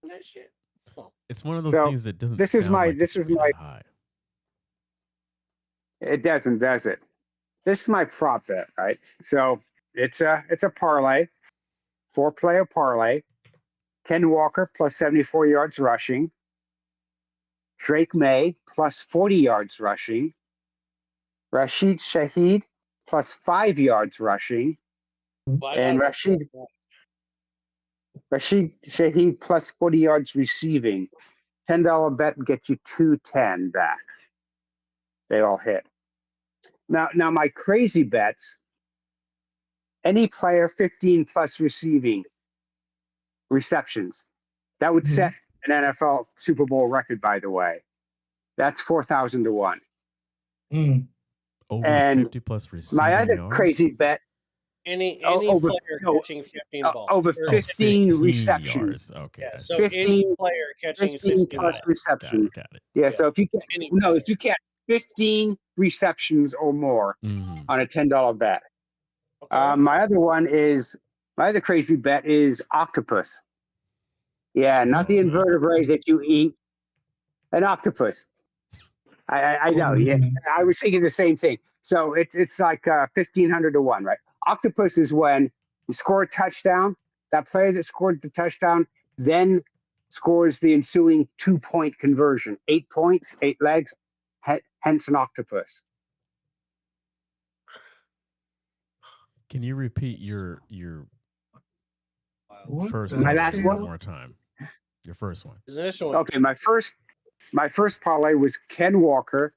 on that shit. Come on. It's one of those So, things that doesn't. this is sound my- like this it is should be my- that high. It doesn't, does it? This is my prop bet, right? So it's a parlay, 4-player parlay. Ken Walker plus 74 yards rushing. Drake May plus 40 yards rushing. Rashid Shaheed plus 5 yards rushing. Well, I And gotta- Rashid Shaheed plus 40 yards receiving. $10 bet and get you $210 back. They all hit. Now my crazy bets, any player 15 plus receiving receptions. That would set an NFL Super Bowl record, by the way. That's 4,000 to 1. Over And 50 plus receiving My other yards? crazy bet, Any over- player no, catching 15 balls. over Or 15 yards. receptions. Okay. Yeah, I so see. any 15 player catching 15 16 plus balls. receptions. Got it. Yeah, so if you get Any if you get 15 receptions or more Mhm. on a $10 bet. Okay. My other crazy bet is octopus. Yeah, not the invertebrate that you eat. An octopus. I know. Yeah, I was thinking the same thing. So it's like 1,500 to 1, right? Octopus is when you score a touchdown. That player that scored the touchdown then scores the ensuing 2-point conversion. 8 points, 8 legs, hence an octopus. Can you repeat your first My parlay last one one? more time? Your first one. Is this one? Okay, my first parlay was Ken Walker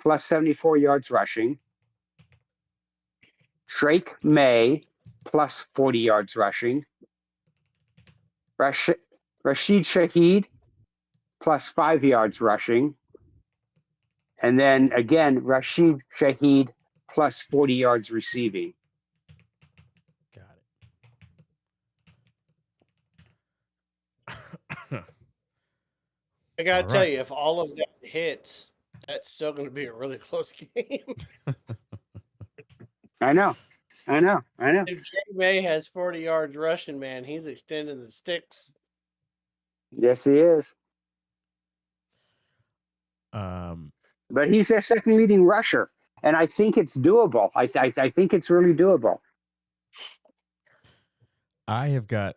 plus 74 yards rushing. Drake May plus 40 yards rushing. Rashid Shaheed plus 5 yards rushing. And then again, Rashid Shaheed plus 40 yards receiving. Got it. I gotta All tell right. you, if all of that hits, that's still going to be a really close game. I know. If Jay May has 40 yards rushing, man, he's extending the sticks. Yes, he is. But he's their second leading rusher, and I think it's doable. I think it's really doable. I have got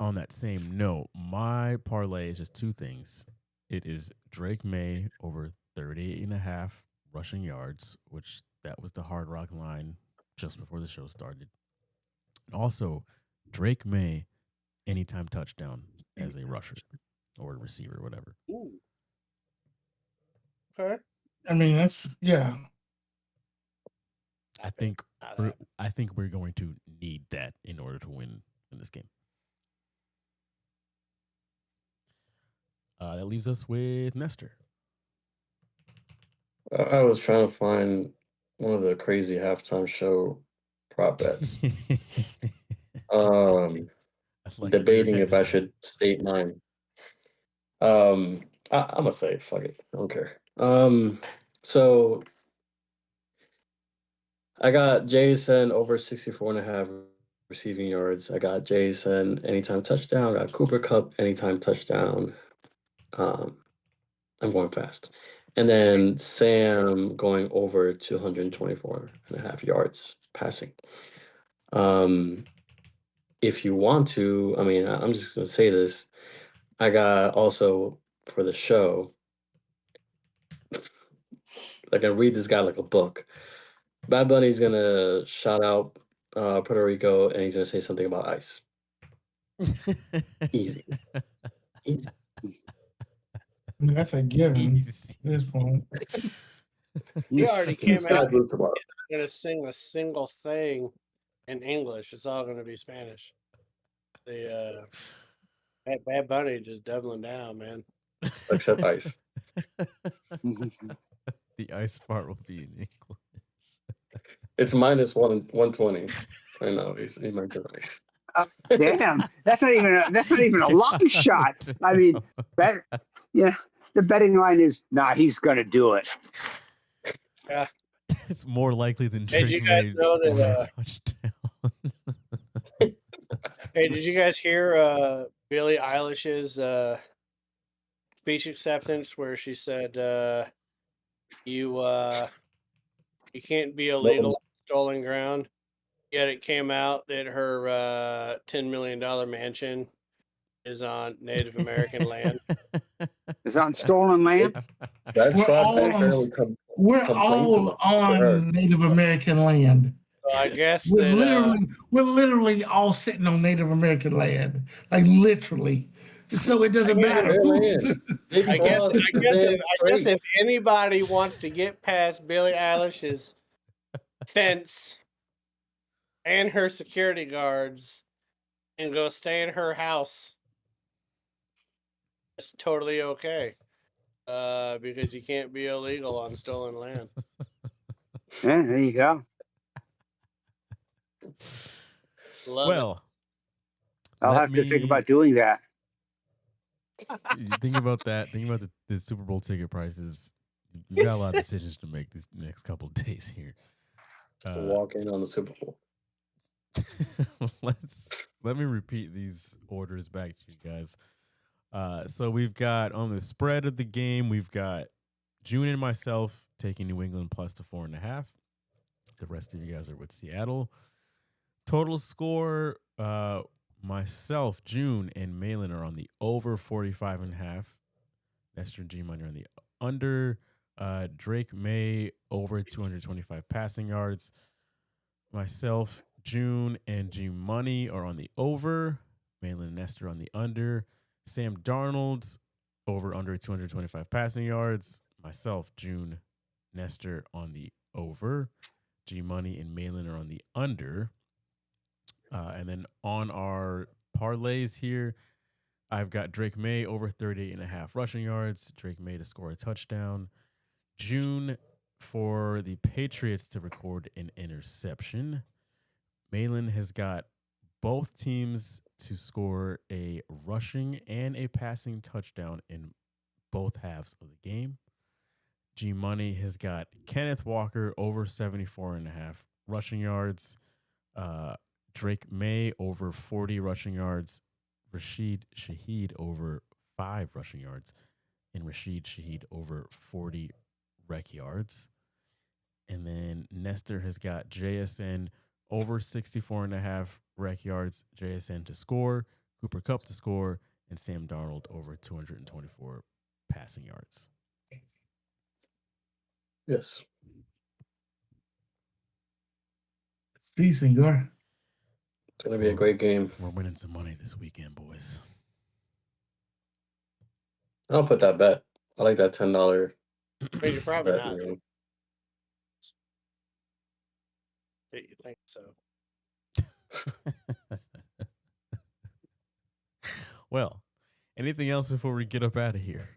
on that same note, my parlay is just two things. It is Drake May over 38.5 rushing yards, which that was the Hard Rock line just before the show started. And also, Drake May anytime touchdown as a rusher or a receiver, whatever. Ooh. Okay. I mean, yeah. I think we're going to need that in order to win in this game. That leaves us with Nestor. I was trying to find one of the crazy halftime show prop bets. I like Debating your if I head. should state mine. I'm gonna say it. Fuck it. I don't care. So I got Jason over 64.5 receiving yards. I got Jason anytime touchdown. I got Cooper Cup anytime touchdown. I'm going fast. And then Sam going over 224.5 yards passing. If you want to, I mean, I'm just gonna say this. I got also for the show, like I read this guy like a book. Bad Bunny's gonna shout out Puerto Rico and he's gonna say something about ice. Easy. Easy. I mean, that's a given at this point. He already came He's got out. room tomorrow. He's not going to sing a single thing in English. It's all going to be Spanish. The Bad Bunny just doubling down, man. Except ice. The ice part will be in English. It's minus 120. I know he might be ice. Damn, that's not even a long shot. I mean, the betting line is he's gonna do it. Yeah, It's more likely than Hey, Drake you guys May know scoring that, a touchdown. Hey, did you guys hear Billie Eilish's speech acceptance where she said you can't be illegal on stolen ground? Yet it came out that her $10 million mansion is on Native American land. It's on stolen land. We're all on Native American land. So I guess we're literally all sitting on Native American land, like literally. So it doesn't matter. I guess if anybody wants to get past Billie Eilish's fence and her security guards and go stay in her house, it's totally okay. Because you can't be illegal on stolen land. Yeah, there you go. Well, I'll have to think about doing that. Think about that. Think about the Super Bowl ticket prices. You got a lot of decisions to make these next couple of days here. Walk in on the Super Bowl. Let me repeat these orders back to you guys. So we've got on the spread of the game, we've got June and myself taking New England plus the 4.5. The rest of you guys are with Seattle. Total score, myself, June, and Malin are on the over 45.5. Nestor and G Money are on the under. Drake May over 225 passing yards. Myself, June, and G Money are on the over. Malin and Nestor on the under. Sam Darnold over under 225 passing yards. Myself, June, Nestor on the over. G Money and Malin are on the under. And then on our parlays here, I've got Drake May over 38.5 rushing yards. Drake May to score a touchdown. June for the Patriots to record an interception. Malin has got both teams to score a rushing and a passing touchdown in both halves of the game. G Money has got Kenneth Walker over 74.5 rushing yards. Drake May over 40 rushing yards. Rashid Shaheed over 5 rushing yards. And Rashid Shaheed over 40 rec yards. And then Nestor has got JSN over 64.5 rec yards. JSN to score. Cooper Kupp to score. And Sam Darnold over 224 passing yards. Yes. See, senor. It's going to be a great game. We're winning some money this weekend, boys. I'll put that bet. I like that $10. But you're probably bet. not. You think so? Well, anything else before we get up out of here?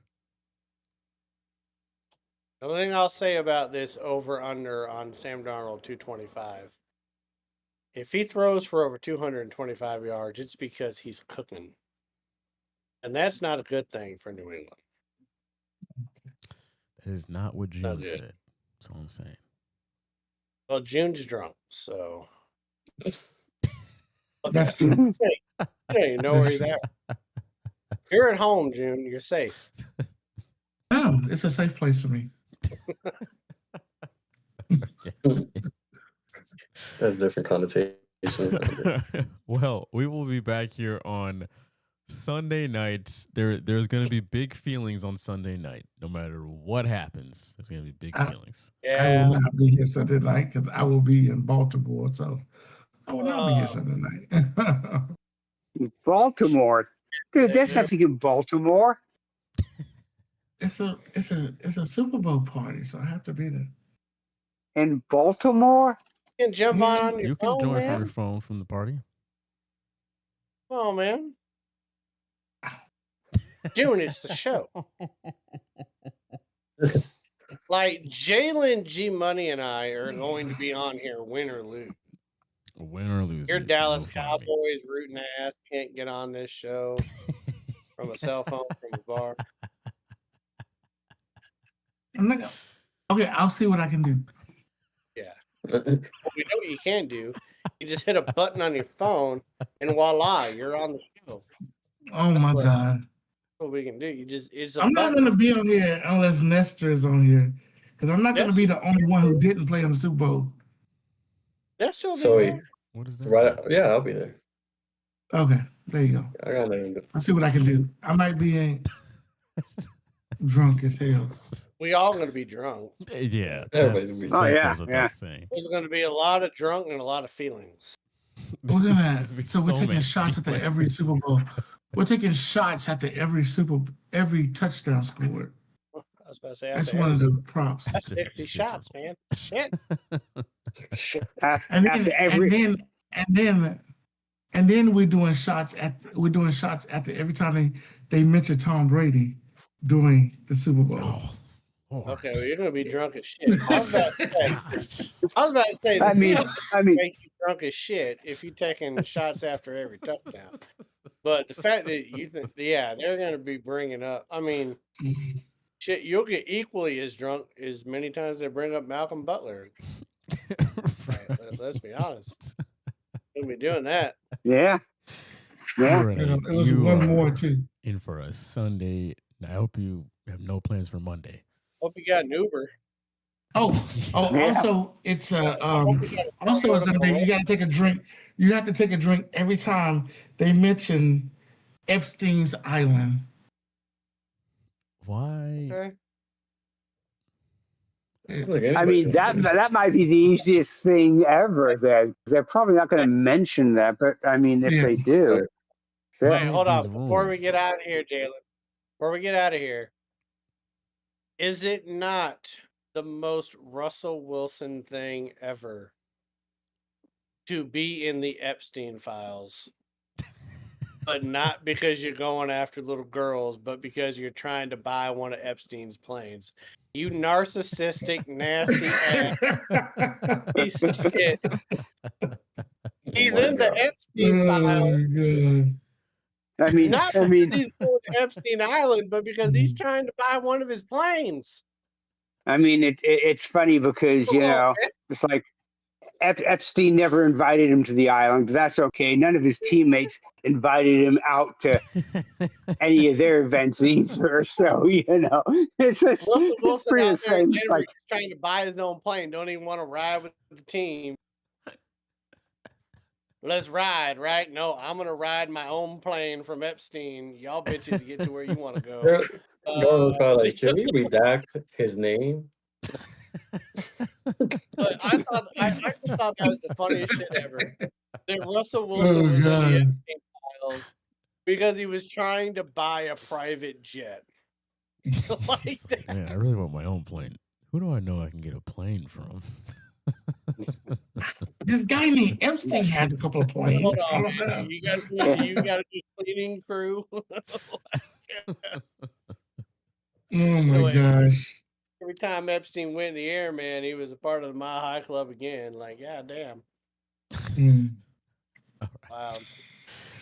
The only thing I'll say about this over-under on Sam Darnold 225, if he throws for over 225 yards, it's because he's cooking. And that's not a good thing for New England. That is not what Not June good. said. That's all I'm saying. Well, June's drunk, so That's true. you don't even know where he's at. You're at home, June. You're safe. No, it's a safe place for me. That's different connotations. Well, we will be back here on Sunday night. There's going to be big feelings on Sunday night. No matter what happens, there's going to be big feelings. I Yeah. will not be here Sunday night because I will be in Baltimore. So I will not be here Sunday night. Baltimore. Dude, there's something in Baltimore. It's a Super Bowl party, so I have to be there. In Baltimore? You can jump on your You can phone, join man. from your phone from the party. Come on, man. June, it's the show. Like Jalen, G Money, and I are going to be on here, win or lose. Win or lose. Your you Dallas will find me. Cowboys rooting ass can't get on this show from a cell phone from a bar. I'm not, okay, I'll see what I can do. Yeah. Well, we know what you can do. You just hit a button on your phone, and voila, you're on the show. Oh my God. What we can do? It's a I'm not button. going to be on here unless Nestor is on here because I'm not going to be the only one who didn't play on the Super Bowl. Nestor will be So, there. What is that? right? Yeah, I'll be there. Okay, there you go. I got nothing to do. I'll see what I can do. I might be drunk as hell. We all going to be drunk. Yeah. Everybody's That's, gonna be- Oh, that yeah, goes without yeah. saying. There's going to be a lot of drunk and a lot of feelings. We're There's gonna. gonna be So we're so taking many shots after every feelings. Super Bowl. We're taking shots after every touchdown scored. I was about to say, That's after one of every- the props. that's 60 shots, man. Shit. After every. And then we're doing shots after every time they mention Tom Brady during the Super Bowl. Oh, Lord. Okay, well, you're going to be drunk as shit. I was about to say, I the mean, Seahawks make you drunk as shit if you're taking shots after every touchdown. But the fact that you think, yeah, they're going to be bringing up, I mean, shit, you'll get equally as drunk as many times they bring up Malcolm Butler. Right, let's be honest. We'll be doing that. Yeah. Yeah. All right, It was you one are more too. in for a Sunday. I hope you have no plans for Monday. Hope you got an Uber. Oh, Yeah. also it's also it's gonna be you gotta take a drink. You have to take a drink every time they mention Epstein's Island. Why? Okay. I mean, that might be the easiest thing ever then. 'Cause they're probably not going to mention that, but I mean, if Yeah. they do. Wait, Yeah. hold these on. Before we rules. get out of here, Jalen, before we get out of here, is it not the most Russell Wilson thing ever to be in the Epstein files? But not because you're going after little girls, but because you're trying to buy one of Epstein's planes. You narcissistic, nasty ass piece of shit. He's in the Epstein file. Oh, God. I mean, Not because he's going to Epstein Island, but because he's trying to buy one of his planes. I mean, it's funny because, you know, it's like Epstein never invited him to the island, but that's okay. None of his teammates invited him out to any of their events either. So, you know, it's just Russell Wilson pretty out the there same. in It's Denver like, just trying to buy his own plane. Don't even want to ride with the team. Let's ride, right? No, I'm gonna ride my own plane from Epstein. Y'all bitches get to where you want to go. No, probably like, can we redact his name? But I just thought that was the funniest shit ever. That Russell Wilson was in the God. Epstein files because he was trying to buy a private jet. Like He's that. like, man, I really want my own plane. Who do I know I can get a plane from? This guy named Epstein has a couple of planes. Hold I on, don't know. man. You got a cleaning crew. Oh my Anyway. gosh. Every time Epstein went in the air, man, he was a part of the Mile High Club again. Like, god damn. Mm. Wow.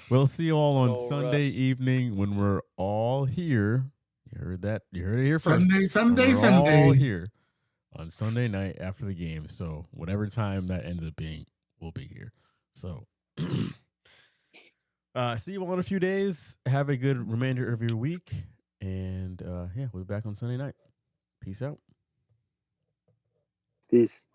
We'll see you all on Go Sunday Russ. evening when we're all here. You heard that? You heard it here first. Sunday, We're all Sunday. here on Sunday night after the game. So whatever time that ends up being, we'll be here. So see you all in a few days. Have a good remainder of your week. And yeah, we'll be back on Sunday night. Peace out. Peace.